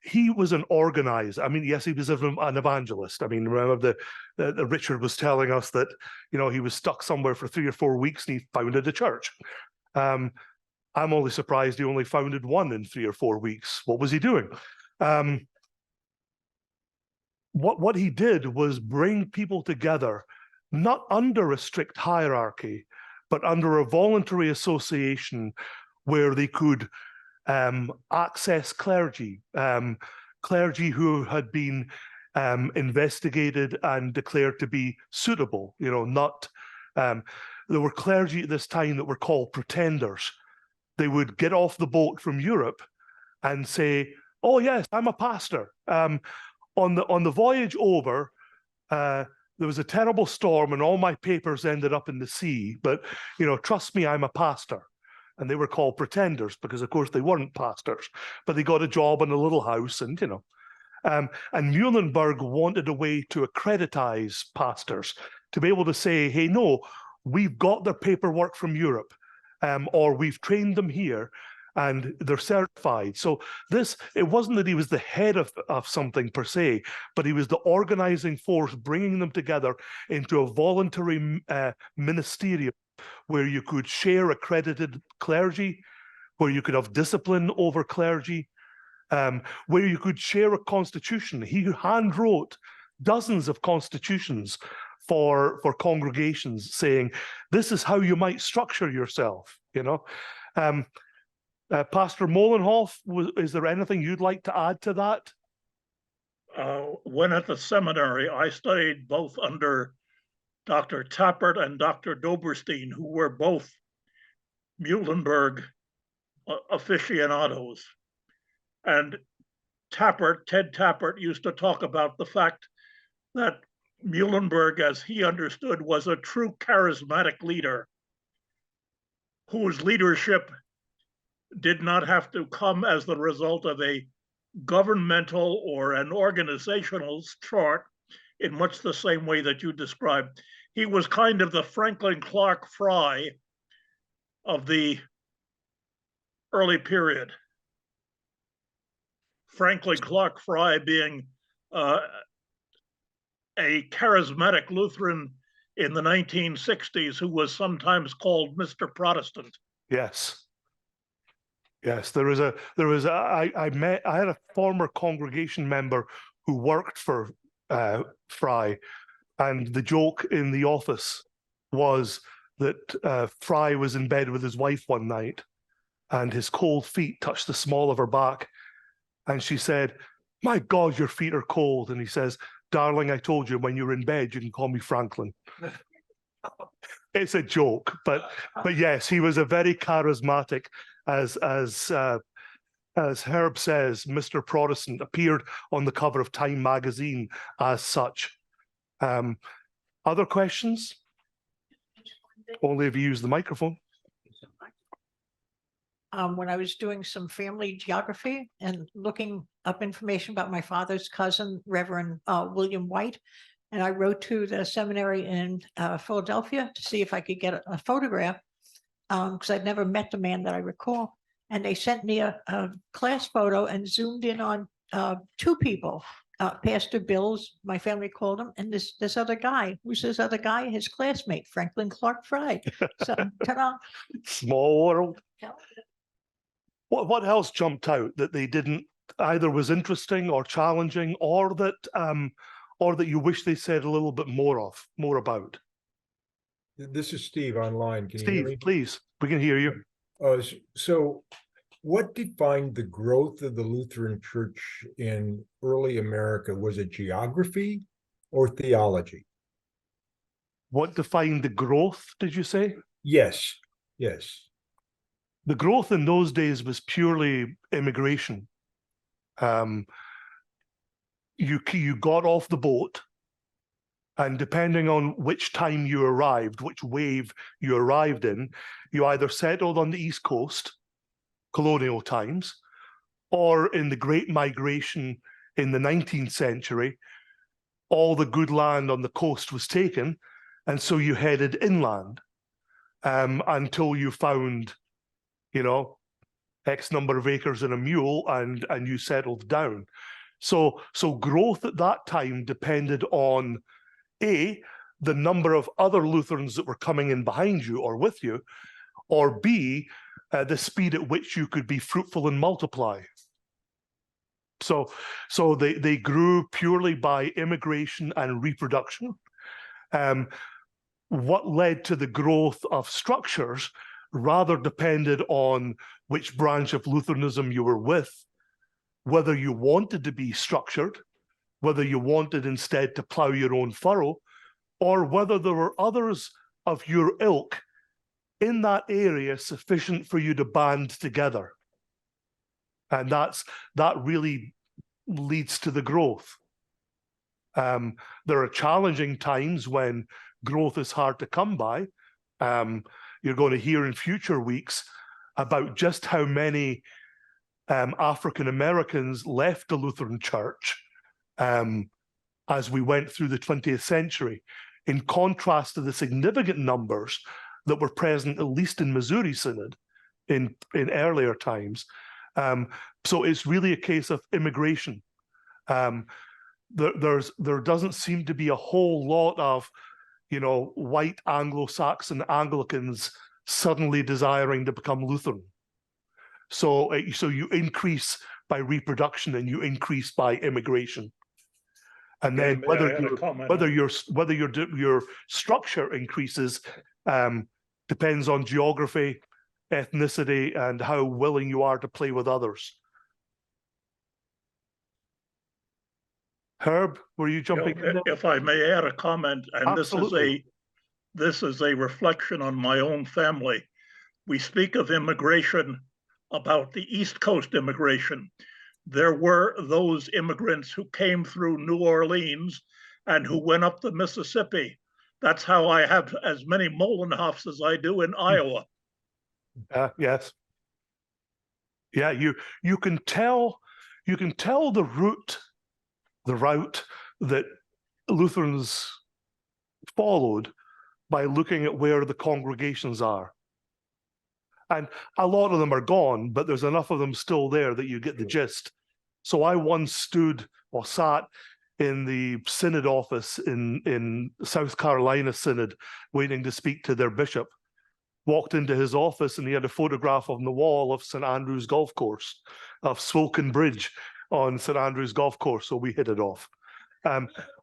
He was an organizer. I mean, yes, he was an evangelist. I mean, remember the Richard was telling us that, you know, he was stuck somewhere for 3 or 4 weeks and he founded a church. I'm only surprised he only founded one in 3 or 4 weeks. What was he doing? What he did was bring people together, not under a strict hierarchy, but under a voluntary association where they could access clergy, clergy who had been investigated and declared to be suitable. You know, not there were clergy at this time that were called pretenders. They would get off the boat from Europe and say, "Oh yes, I'm a pastor." On the voyage over, there was a terrible storm and all my papers ended up in the sea. But, you know, trust me, I'm a pastor. and they were called pretenders because, of course, they weren't pastors, but they got a job in a little house, and and Muhlenberg wanted a way to accreditize pastors, to be able to say, hey, no, we've got their paperwork from Europe, or we've trained them here, and they're certified. So it wasn't that he was the head of something per se, but he was the organizing force, bringing them together into a voluntary ministerium where you could share accredited clergy, where you could have discipline over clergy, where you could share a constitution. He hand wrote dozens of constitutions for congregations saying, this is how you might structure yourself, Pastor Molenhoff, is there anything you'd like to add to that? When at the seminary, I studied both under Dr. Tappert and Dr. Doberstein, who were both Muhlenberg aficionados. And Ted Tappert used to talk about the fact that Muhlenberg, as he understood, was a true charismatic leader whose leadership did not have to come as the result of a governmental or an organizational chart in much the same way that you described. He was kind of the Franklin Clark Fry of the early period. Franklin Clark Fry being a charismatic Lutheran in the 1960s who was sometimes called Mr. Protestant. Yes. Yes, I had a former congregation member who worked for Fry, and the joke in the office was that Fry was in bed with his wife one night, and his cold feet touched the small of her back, and she said, "My God, your feet are cold." And he says, "Darling, I told you when you're in bed, you can call me Franklin." It's a joke, but yes, he was a very charismatic. As Herb says, Mr. Protestant appeared on the cover of Time magazine as such. Other questions? Only if you use the microphone. When I was doing some family geography and looking up information about my father's cousin, Reverend William White, and I wrote to the seminary in Philadelphia to see if I could get a photograph, because I'd never met the man that I recall. And they sent me a class photo and zoomed in on two people, Pastor Bills, my family called him, and this other guy. Who's this other guy? His classmate, Franklin Clark Fry. So, ta-da. Small world. What else jumped out that they didn't either was interesting or challenging, or that you wish they said a little bit more about? This is Steve online. Can you hear me? Steve, please, we can hear you. So what defined the growth of the Lutheran Church in early America? Was it geography or theology? What defined the growth, did you say? Yes, yes. The growth in those days was purely immigration. You got off the boat, and depending on which time you arrived, which wave you arrived in, you either settled on the East Coast, colonial times, or in the Great Migration in the 19th century, all the good land on the coast was taken, and so you headed inland until you found, X number of acres and a mule, and you settled down. So growth at that time depended on A, the number of other Lutherans that were coming in behind you or with you, or B, the speed at which you could be fruitful and multiply. So they grew purely by immigration and reproduction. What led to the growth of structures rather depended on which branch of Lutheranism you were with, whether you wanted to be structured, whether you wanted instead to plow your own furrow, or whether there were others of your ilk in that area sufficient for you to band together. And that really leads to the growth. There are challenging times when growth is hard to come by. You're going to hear in future weeks about just how many African Americans left the Lutheran Church as we went through the 20th century, in contrast to the significant numbers that were present, at least in Missouri Synod, in earlier times. So it's really a case of immigration. There doesn't seem to be a whole lot of, white Anglo-Saxon Anglicans suddenly desiring to become Lutheran. So you increase by reproduction and you increase by immigration. And then whether your structure increases depends on geography, ethnicity, and how willing you are to play with others. Herb, were you jumping in? If I may add a comment, and Absolutely. this is a reflection on my own family. We speak of immigration, about the East Coast immigration. There were those immigrants who came through New Orleans and who went up the Mississippi. That's how I have as many Molenhoffs as I do in Iowa. Yes. Yeah, you can tell the route that Lutherans followed by looking at where the congregations are. And a lot of them are gone, but there's enough of them still there that you get the gist. So I once sat in the synod office in South Carolina Synod, waiting to speak to their bishop. Walked into his office and he had a photograph on the wall of St. Andrew's Golf Course, of Swilken Bridge on St. Andrew's Golf Course, so we hit it off.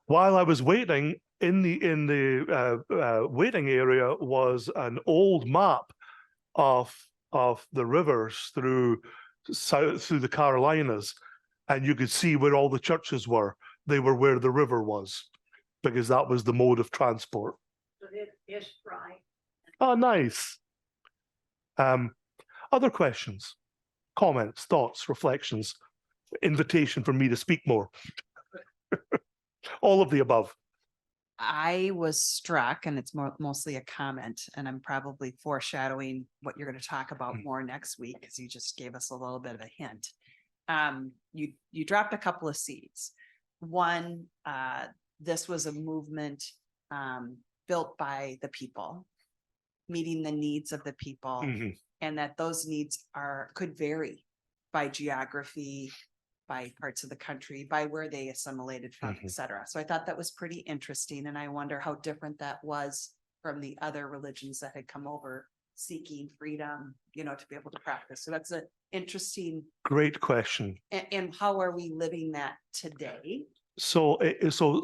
While I was waiting, in the waiting area was an old map of the rivers through the Carolinas, and you could see where all the churches were. They were where the river was, because that was the mode of transport. So it is dry. Oh, nice. Other questions, comments, thoughts, reflections, invitation for me to speak more. All of the above. I was struck, and it's mostly a comment, and I'm probably foreshadowing what you're going to talk about more next week, because you just gave us a little bit of a hint. You dropped a couple of seeds. One, this was a movement built by the people, meeting the needs of the people, and that those needs could vary by geography, by parts of the country, by where they assimilated from, et cetera. So I thought that was pretty interesting. And I wonder how different that was from the other religions that had come over seeking freedom, to be able to practice. So that's an interesting. Great question. And how are we living that today? So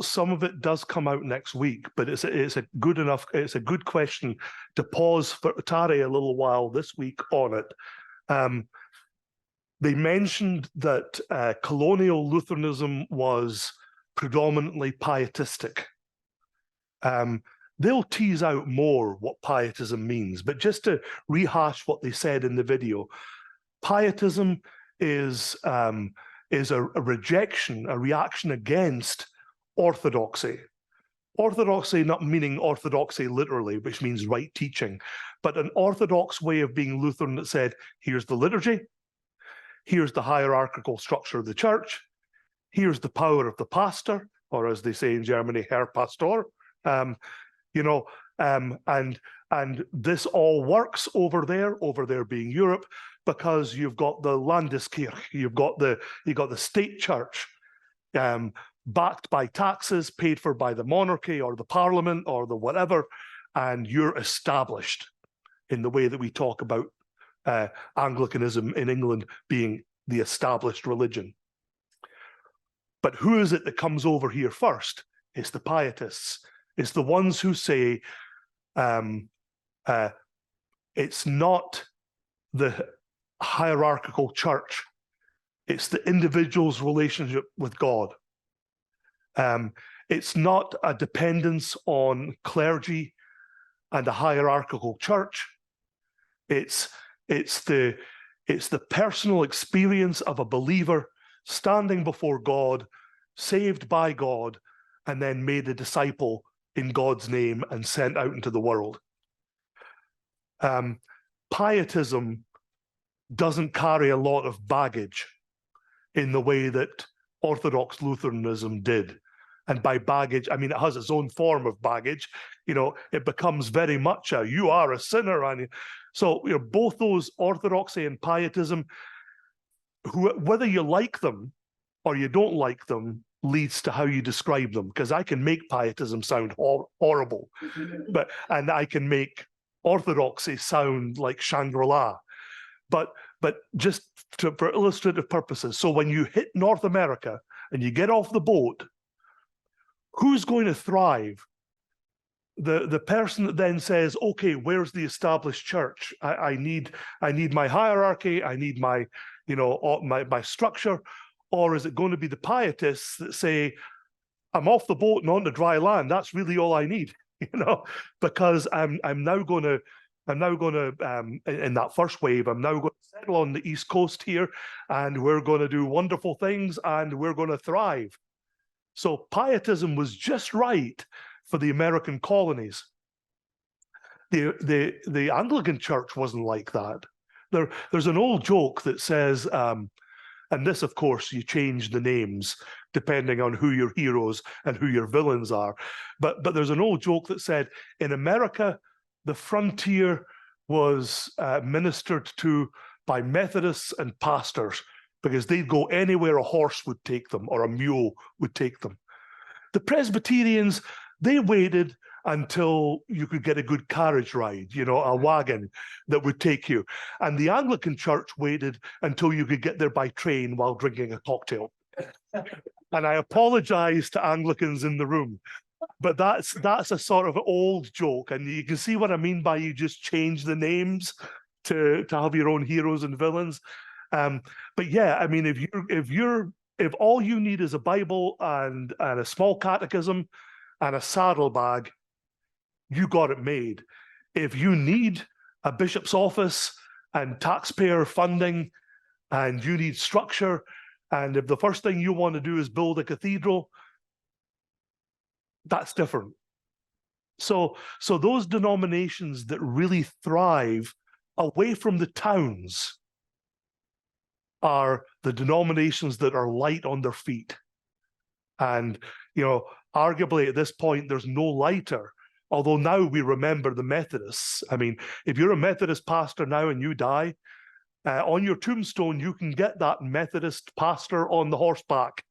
some of it does come out next week, but it's a good question to pause for tarry a little while this week on it. They mentioned that colonial Lutheranism was predominantly pietistic. They'll tease out more what pietism means, but just to rehash what they said in the video, pietism is a rejection, a reaction against orthodoxy. Orthodoxy not meaning orthodoxy literally, which means right teaching, but an orthodox way of being Lutheran that said, here's the liturgy, here's the hierarchical structure of the church, here's the power of the pastor, or as they say in Germany, Herr Pastor, and this all works over there being Europe, because you've got the Landeskirche, you've got the state church, backed by taxes, paid for by the monarchy or the parliament or the whatever, and you're established in the way that we talk about Anglicanism in England being the established religion. But who is it that comes over here first? It's the pietists. It's the ones who say it's not the hierarchical church. It's the individual's relationship with God. It's not a dependence on clergy and a hierarchical church. It's the personal experience of a believer standing before God, saved by God, and then made a disciple in God's name and sent out into the world. Pietism doesn't carry a lot of baggage in the way that Orthodox Lutheranism did. And by baggage, I mean, it has its own form of baggage. You know, it becomes very much a, you are a sinner. And so, you know, both those orthodoxy and pietism, whether you like them or you don't like them, leads to how you describe them. Because I can make pietism sound horrible, and I can make orthodoxy sound like Shangri-La. But just for illustrative purposes, so when you hit North America and you get off the boat, who's going to thrive? The person that then says, okay, where's the established church? I need my hierarchy, I need my, you know, my structure. Or is it going to be the pietists that say, I'm off the boat and onto dry land, that's really all I need, you know, because I'm now going to, in that first wave, I'm now going to settle on the East Coast here, and we're going to do wonderful things, and we're going to thrive. So pietism was just right for the American colonies. The Anglican Church wasn't like that. There's an old joke that says, and this, of course, you change the names depending on who your heroes and who your villains are. But there's an old joke that said, in America, the frontier was ministered to by Methodists and pastors, because they'd go anywhere a horse would take them or a mule would take them. The Presbyterians, they waited until you could get a good carriage ride, you know, a wagon that would take you. And the Anglican Church waited until you could get there by train while drinking a cocktail. And I apologize to Anglicans in the room, but that's a sort of old joke. And you can see what I mean by you just change the names to have your own heroes and villains. But yeah, I mean, if all you need is a Bible and a small catechism and a saddlebag, you got it made. If you need a bishop's office and taxpayer funding, and you need structure, and if the first thing you want to do is build a cathedral, that's different. So those denominations that really thrive away from the towns are the denominations that are light on their feet. And, you know, arguably at this point, there's no lighter. Although now we remember the Methodists. I mean, if you're a Methodist pastor now and you die, on your tombstone, you can get that Methodist pastor on the horseback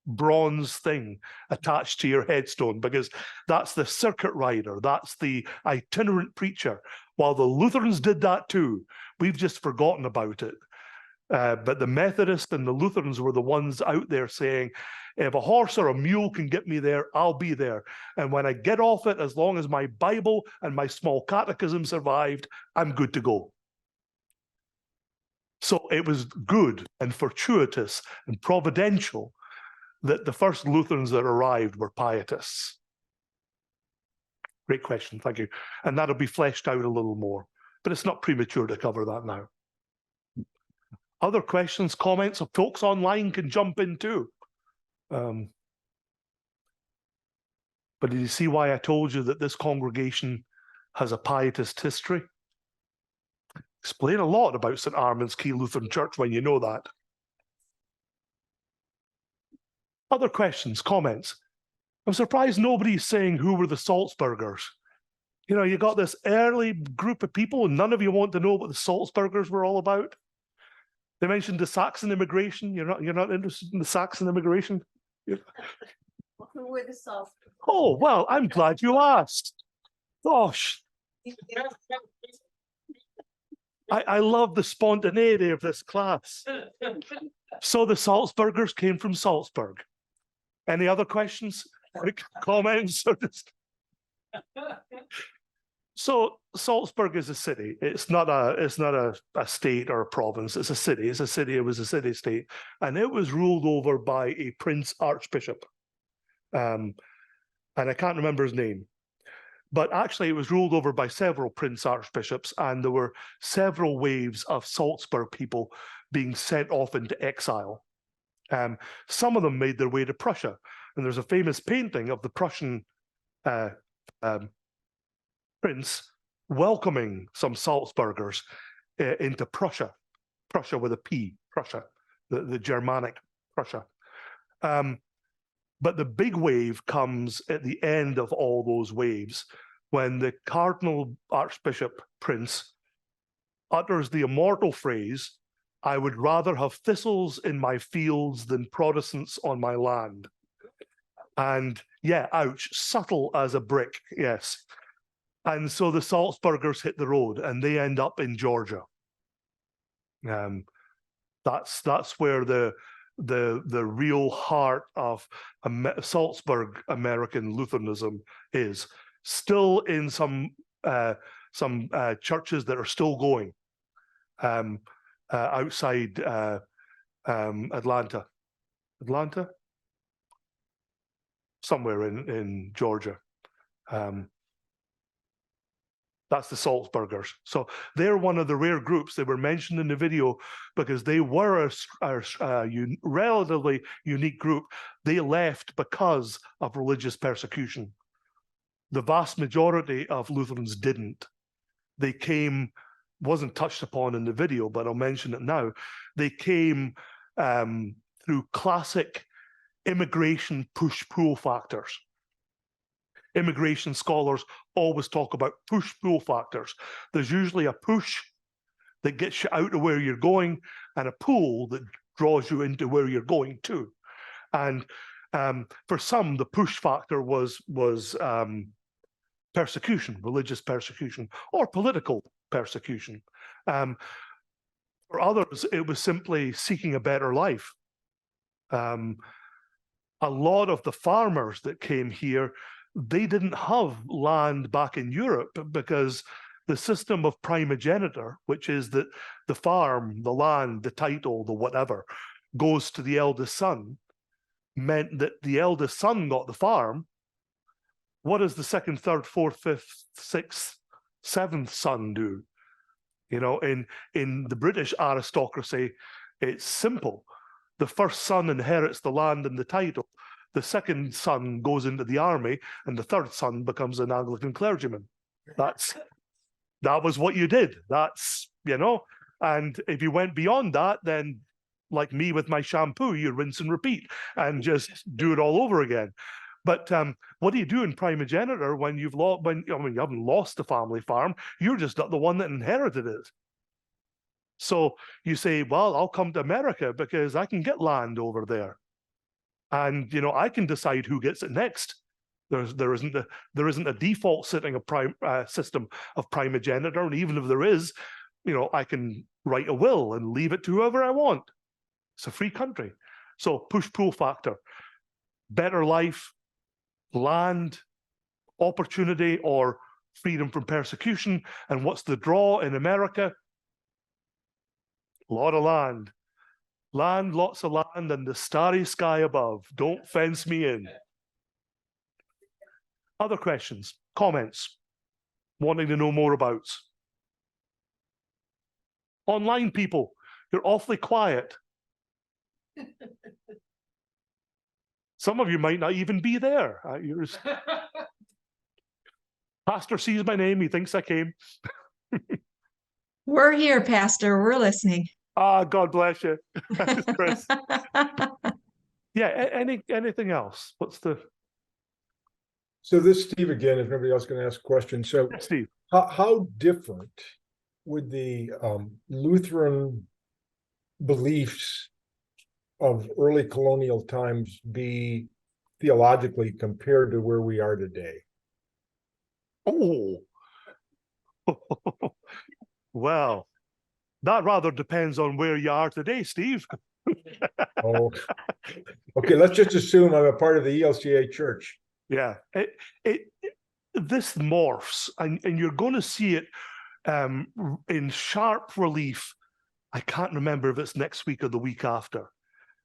bronze thing attached to your headstone, because that's the circuit rider, that's the itinerant preacher. While the Lutherans did that too, we've just forgotten about it. But the Methodists and the Lutherans were the ones out there saying, if a horse or a mule can get me there, I'll be there. And when I get off it, as long as my Bible and my small catechism survived, I'm good to go. So it was good and fortuitous and providential that the first Lutherans that arrived were pietists. Great question, thank you. And that'll be fleshed out a little more, but it's not premature to cover that now. Other questions, comments, or folks online can jump in too. But did you see why I told you that this congregation has a pietist history? Explain a lot about St. Armand's Key Lutheran Church when you know that. Other questions, comments? I'm surprised nobody's saying who were the Salzburgers. You know, you got this early group of people and none of you want to know what the Salzburgers were all about. They mentioned the Saxon immigration. You're not interested in the Saxon immigration? Who were the Salzburgers? Oh, well, I'm glad you asked. Gosh. I love the spontaneity of this class. So the Salzburgers came from Salzburg. Any other questions, comments? So Salzburg is a city. It's not a state or a province. It's a city. It's a city. It was a city-state, and it was ruled over by a prince archbishop, and I can't remember his name. But actually, it was ruled over by several prince archbishops, and there were several waves of Salzburg people being sent off into exile. Some of them made their way to Prussia, and there's a famous painting of the Prussian prince welcoming some Salzburgers into Prussia. Prussia with a P, Prussia, the Germanic Prussia. But the big wave comes at the end of all those waves when the Cardinal Archbishop Prince utters the immortal phrase, "I would rather have thistles in my fields than Protestants on my land." And yeah, ouch, subtle as a brick, yes. And so the Salzburgers hit the road and they end up in Georgia. That's where the real heart of Salzburg American Lutheranism is. Still in some churches that are still going outside Atlanta, somewhere in Georgia. That's the Salzburgers. So they're one of the rare groups. They were mentioned in the video because they were a relatively unique group. They left because of religious persecution. The vast majority of Lutherans didn't. They came, wasn't touched upon in the video, but I'll mention it now. They came through classic immigration push-pull factors. Immigration scholars always talk about push-pull factors. There's usually a push that gets you out of where you're going and a pull that draws you into where you're going to. And for some, the push factor was persecution, religious persecution, or political persecution. For others, it was simply seeking a better life. A lot of the farmers that came here, they didn't have land back in Europe because the system of primogeniture, which is that the farm, the land, the title, the whatever, goes to the eldest son, meant that the eldest son got the farm. What does the second, third, fourth, fifth, sixth, seventh son do? You know, in the British aristocracy, it's simple. The first son inherits the land and the title. The second son goes into the army, and the third son becomes an Anglican clergyman. That was what you did. That's, you know, and if you went beyond that, then like me with my shampoo, you rinse and repeat and just do it all over again. But what do you do in primogeniture when you've lost? You haven't lost the family farm, you're just not the one that inherited it. So you say, well, I'll come to America because I can get land over there. And, you know, I can decide who gets it next. There isn't a default system of primogeniture, and even if there is, you know, I can write a will and leave it to whoever I want. It's a free country. So push-pull factor, better life, land, opportunity, or freedom from persecution. And what's the draw in America? A lot of land. Land, lots of land, and the starry sky above. Don't fence me in. Other questions, comments, wanting to know more about? Online people, you're awfully quiet. Some of you might not even be there. Pastor sees my name, he thinks I came. We're here, Pastor. We're listening. Ah, God bless you. Chris. Yeah, anything else? What's the... So this is Steve again, if nobody else can ask questions. So yeah, Steve, how different would the Lutheran beliefs of early colonial times be theologically compared to where we are today? Oh, well, that rather depends on where you are today, Steve. Oh, okay. Let's just assume I'm a part of the ELCA church. Yeah, this morphs, and you're going to see it in sharp relief. I can't remember if it's next week or the week after.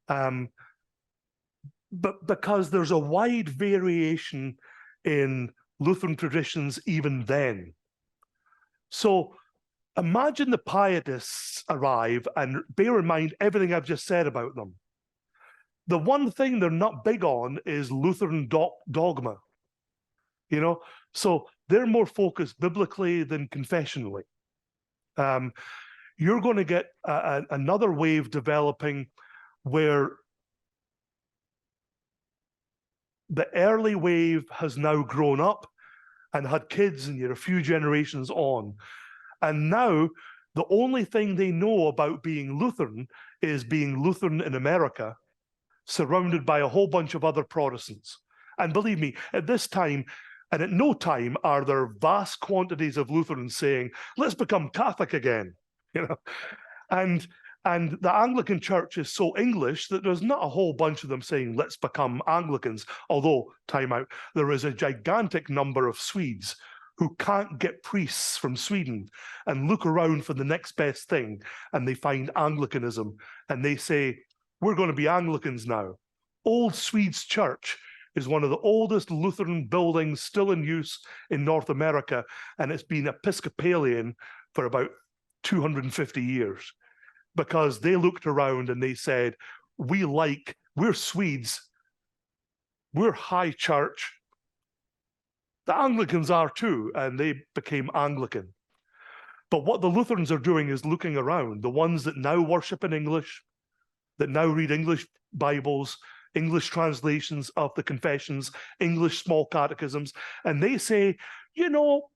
But because there's a wide variation in Lutheran traditions even then. So imagine the Pietists arrive, and bear in mind everything I've just said about them. The one thing they're not big on is Lutheran dogma, you know? So they're more focused biblically than confessionally. you're going to get another wave developing where the early wave has now grown up and had kids, and you're a few generations on. And now the only thing they know about being Lutheran is being Lutheran in America, surrounded by a whole bunch of other Protestants. And believe me, at this time, and at no time are there vast quantities of Lutherans saying, let's become Catholic again, you know. And the Anglican Church is so English that there's not a whole bunch of them saying, let's become Anglicans. Although, time out, there is a gigantic number of Swedes who can't get priests from Sweden and look around for the next best thing, and they find Anglicanism, and they say, we're going to be Anglicans now. Old Swedes Church is one of the oldest Lutheran buildings still in use in North America, and it's been Episcopalian for about 250 years, because they looked around and they said, we're Swedes, we're high church, the Anglicans are too, and they became Anglican. But what the Lutherans are doing is looking around, the ones that now worship in English, that now read English Bibles, English translations of the confessions, English small catechisms, and they say, you know,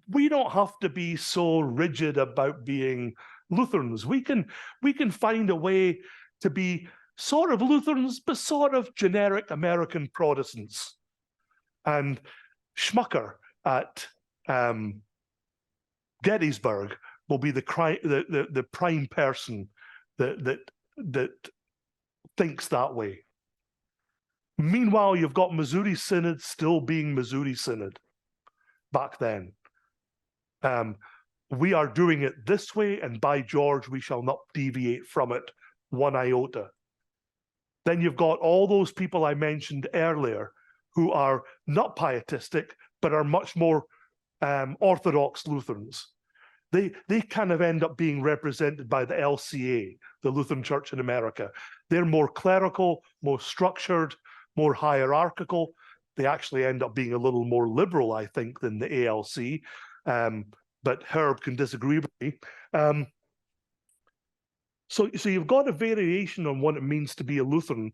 we don't have to be so rigid about being Lutherans. We can find a way to be sort of Lutherans, but sort of generic American Protestants. And Schmucker at Gettysburg will be the prime person that thinks that way. Meanwhile, you've got Missouri Synod still being Missouri Synod back then. We are doing it this way, and by George, we shall not deviate from it one iota. Then you've got all those people I mentioned earlier who are not pietistic, but are much more Orthodox Lutherans. They kind of end up being represented by the LCA, the Lutheran Church in America. They're more clerical, more structured, more hierarchical. They actually end up being a little more liberal, I think, than the ALC. But Herb can disagree with me. So you've got a variation on what it means to be a Lutheran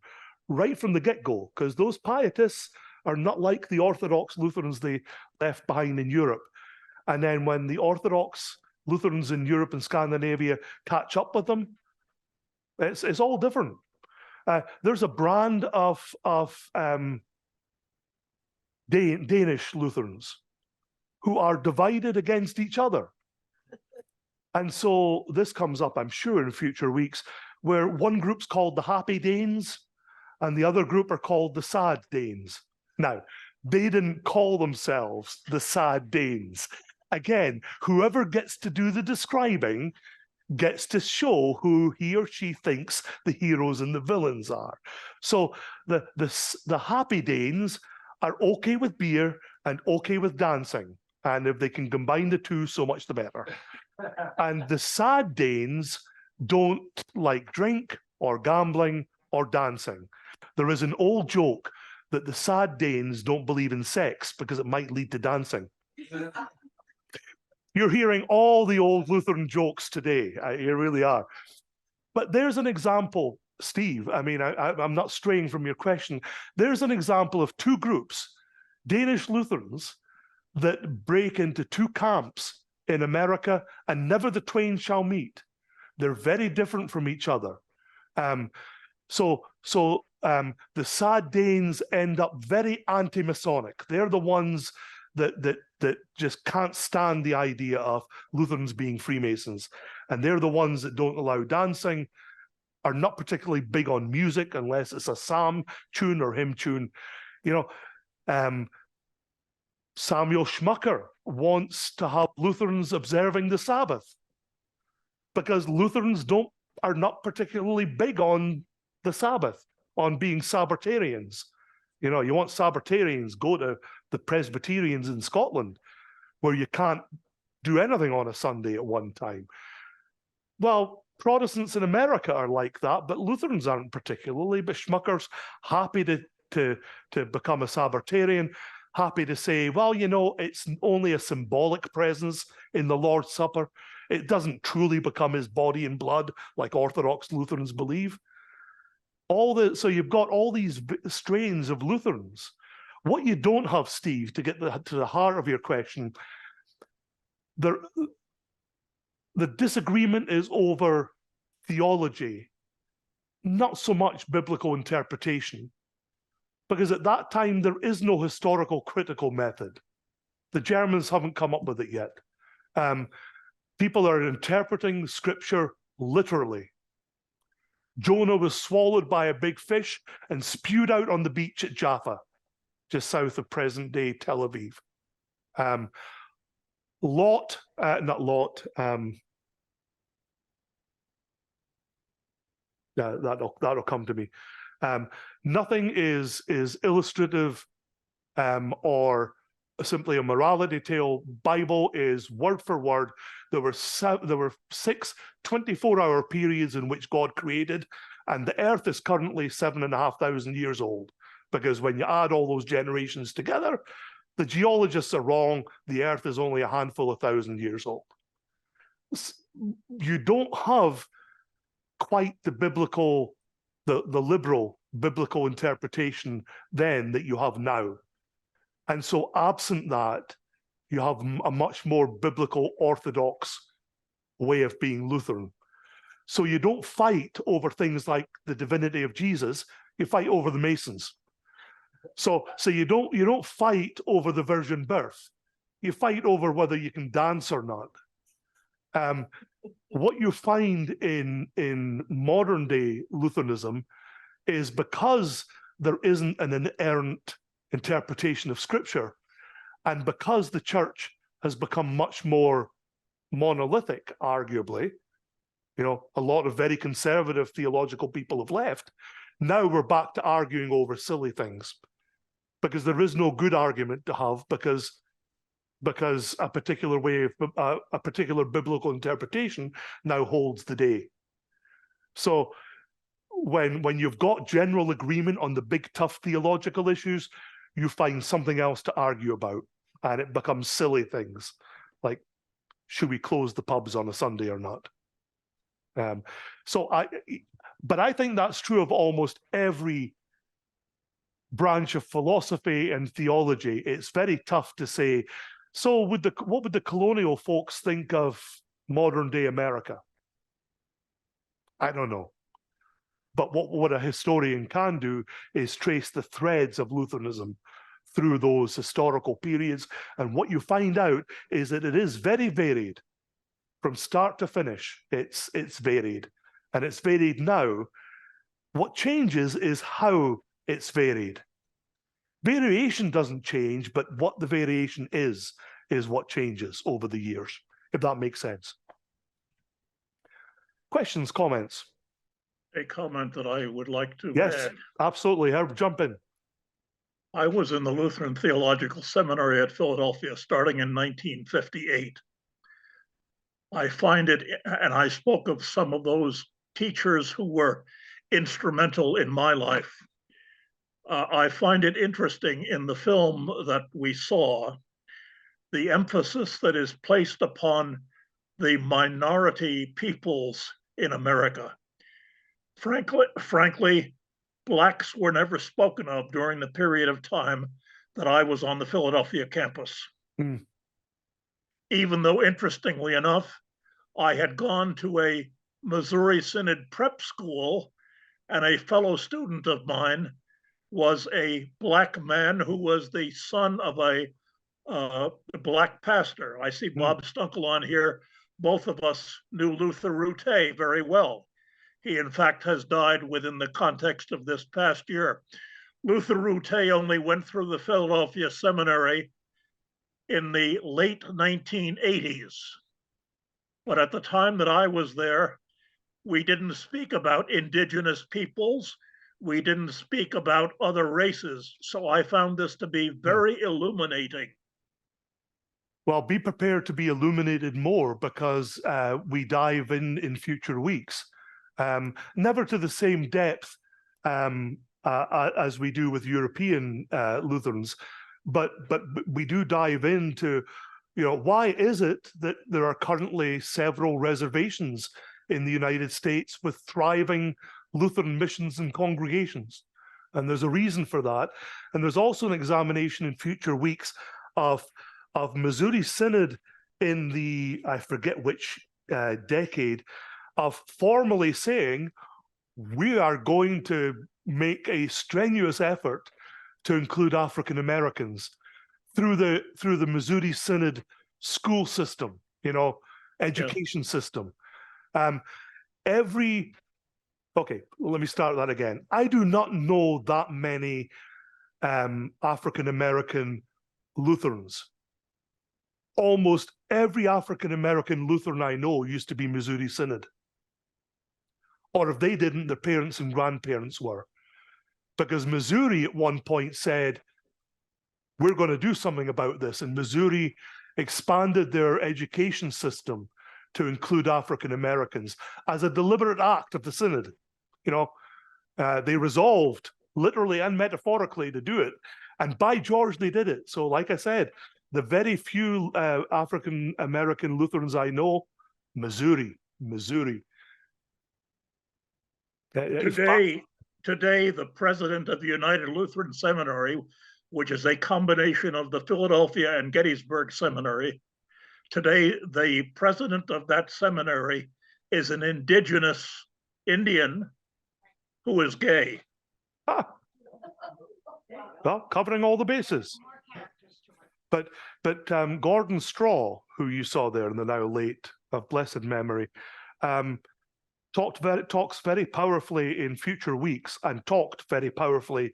right from the get-go, because those pietists are not like the Orthodox Lutherans they left behind in Europe. And then when the Orthodox Lutherans in Europe and Scandinavia catch up with them, it's all different. There's a brand of Danish Lutherans who are divided against each other. And so this comes up, I'm sure, in future weeks, where one group's called the Happy Danes and the other group are called the Sad Danes. Now, they didn't call themselves the Sad Danes. Again, whoever gets to do the describing gets to show who he or she thinks the heroes and the villains are. So the Happy Danes are okay with beer and okay with dancing. And if they can combine the two, so much the better. And the Sad Danes don't like drink or gambling or dancing. There is an old joke that the Sad Danes don't believe in sex because it might lead to dancing. You're hearing all the old Lutheran jokes today. You really are. But there's an example, Steve. I mean, I'm not straying from your question. There's an example of two groups, Danish Lutherans, that break into two camps in America, and never the twain shall meet. They're very different from each other. So the Sad Danes end up very anti-Masonic. They're the ones that just can't stand the idea of Lutherans being Freemasons. And they're the ones that don't allow dancing, are not particularly big on music unless it's a psalm tune or hymn tune. You know, Samuel Schmucker wants to have Lutherans observing the Sabbath because Lutherans are not particularly big on the Sabbath, on being Sabbatarians. You know, you want Sabbatarians, go to the Presbyterians in Scotland, where you can't do anything on a Sunday at one time. Well, Protestants in America are like that, but Lutherans aren't particularly. But Schmucker's happy to become a Sabbatarian, happy to say, well, you know, it's only a symbolic presence in the Lord's Supper. It doesn't truly become his body and blood like Orthodox Lutherans believe. So you've got all these strains of Lutherans. What you don't have, Steve, to get to the heart of your question, the disagreement is over theology, not so much biblical interpretation, because at that time there is no historical critical method. The Germans haven't come up with it yet. People are interpreting scripture literally. Jonah was swallowed by a big fish and spewed out on the beach at Jaffa, just south of present-day Tel Aviv. That'll come to me. Nothing is illustrative or simply a morality tale. Bible is word for word. There were 6 24-hour periods in which God created, and the earth is currently 7,500 years old, because when you add all those generations together, the geologists are wrong. The earth is only a handful of thousand years old. You don't have quite the liberal biblical interpretation then that you have now. And so absent that, you have a much more biblical orthodox way of being Lutheran. So you don't fight over things like the divinity of Jesus, you fight over the Masons. So you don't fight over the virgin birth. You fight over whether you can dance or not. What you find in modern day Lutheranism is, because there isn't an inerrant interpretation of scripture, and because the church has become much more monolithic, arguably, a lot of very conservative theological people have left. Now we're back to arguing over silly things, because there is no good argument to have, because a particular way of a particular biblical interpretation now holds the day. So when you've got general agreement on the big tough theological issues, you find something else to argue about, and it becomes silly things like, should we close the pubs on a Sunday or not? But I think that's true of almost every branch of philosophy and theology. It's very tough to say, so what would the colonial folks think of modern day America? I don't know. But what a historian can do is trace the threads of Lutheranism through those historical periods. And what you find out is that it is very varied from start to finish. It's varied, and it's varied now. What changes is how it's varied. Variation doesn't change, but what the variation is what changes over the years, if that makes sense. Questions, comments? A comment that I would like to Yes, add. absolutely. Herb, jump in. I was in the Lutheran Theological Seminary at Philadelphia starting in 1958. I find it, and I spoke of some of those teachers who were instrumental in my life. I find it interesting in the film that we saw, the emphasis that is placed upon the minority peoples in America. Frankly, Blacks were never spoken of during the period of time that I was on the Philadelphia campus. Even though, interestingly enough, I had gone to a Missouri Synod prep school, and a fellow student of mine was a Black man who was the son of a Black pastor. I see Bob Stunkel on here. Both of us knew Luther Route very well. He, in fact, has died within the context of this past year. Luther Route only went through the Philadelphia Seminary in the late 1980s. But at the time that I was there, we didn't speak about indigenous peoples. We didn't speak about other races. So I found this to be very illuminating. Well, be prepared to be illuminated more, because we dive in future weeks. Never to the same depth as we do with European Lutherans, but we do dive into, why is it that there are currently several reservations in the United States with thriving Lutheran missions and congregations? And there's a reason for that. And there's also an examination in future weeks of Missouri Synod in the, I forget which decade, of formally saying, we are going to make a strenuous effort to include African Americans through the Missouri Synod school system, education system. Okay, let me start that again. I do not know that many African American Lutherans. Almost every African American Lutheran I know used to be Missouri Synod. Or if they didn't, their parents and grandparents were. Because Missouri at one point said, we're going to do something about this. And Missouri expanded their education system to include African Americans as a deliberate act of the Synod. They resolved literally and metaphorically to do it. And by George, they did it. So like I said, the very few African American Lutherans I know, Missouri. Today, the president of the United Lutheran Seminary, which is a combination of the Philadelphia and Gettysburg Seminary, today the president of that seminary is an indigenous Indian who is gay. Well, covering all the bases. But Gordon Straw, who you saw there in the now late of blessed memory, talks very powerfully in future weeks and talked very powerfully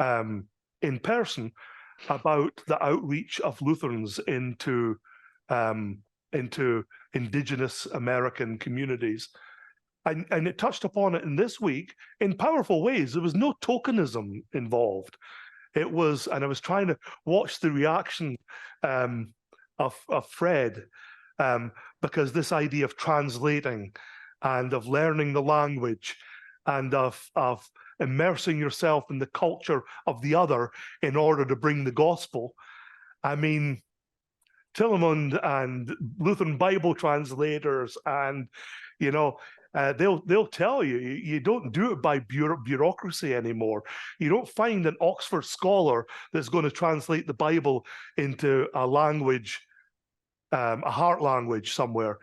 in person about the outreach of Lutherans into indigenous American communities. And it touched upon it in this week in powerful ways. There was no tokenism involved. It was, and I was trying to watch the reaction of Fred, because this idea of translating and of learning the language and of immersing yourself in the culture of the other in order to bring the gospel. I mean, Tillemund and Lutheran Bible translators, and they'll tell you, you don't do it by bureaucracy anymore. You don't find an Oxford scholar that's going to translate the Bible into a language, a heart language somewhere.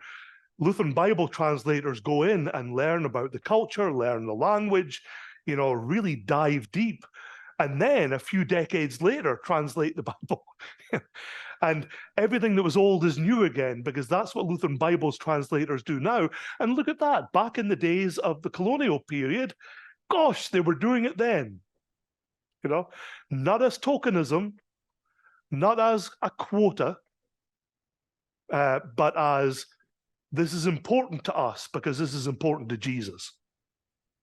Lutheran Bible translators go in and learn about the culture, learn the language, really dive deep. And then a few decades later, translate the Bible. And everything that was old is new again, because that's what Lutheran Bibles translators do now. And look at that. Back in the days of the colonial period, gosh, they were doing it then. Not as tokenism, not as a quota, but as this is important to us because this is important to Jesus.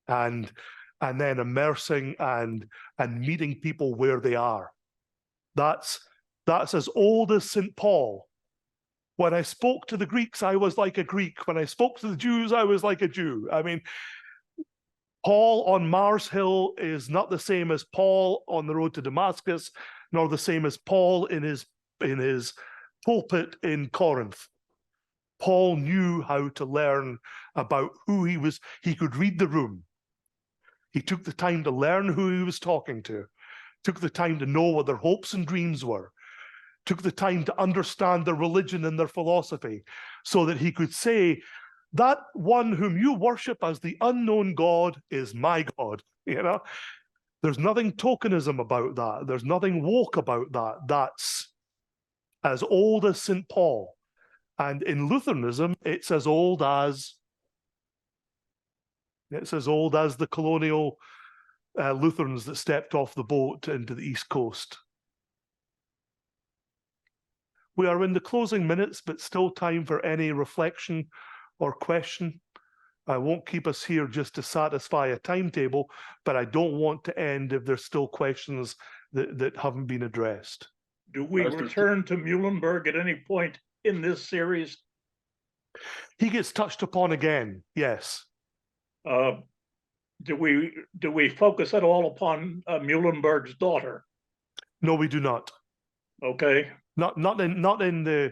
And then immersing and meeting people where they are. That's as old as St. Paul. When I spoke to the Greeks, I was like a Greek. When I spoke to the Jews, I was like a Jew. I mean, Paul on Mars Hill is not the same as Paul on the road to Damascus, nor the same as Paul in his pulpit in Corinth. Paul knew how to learn about who he was. He could read the room. He took the time to learn who he was talking to, took the time to know what their hopes and dreams were, took the time to understand their religion and their philosophy, so that he could say, that one whom you worship as the unknown God is my God. There's nothing tokenism about that. There's nothing woke about that. That's as old as St. Paul. And in Lutheranism, it's as old as the colonial Lutherans that stepped off the boat into the East Coast. We are in the closing minutes, but still time for any reflection or question. I won't keep us here just to satisfy a timetable, but I don't want to end if there's still questions that haven't been addressed. Do we return to Muhlenberg at any point in this series? He gets touched upon again, yes. Do we focus at all upon Muhlenberg's daughter? No, we do not. Okay. Not in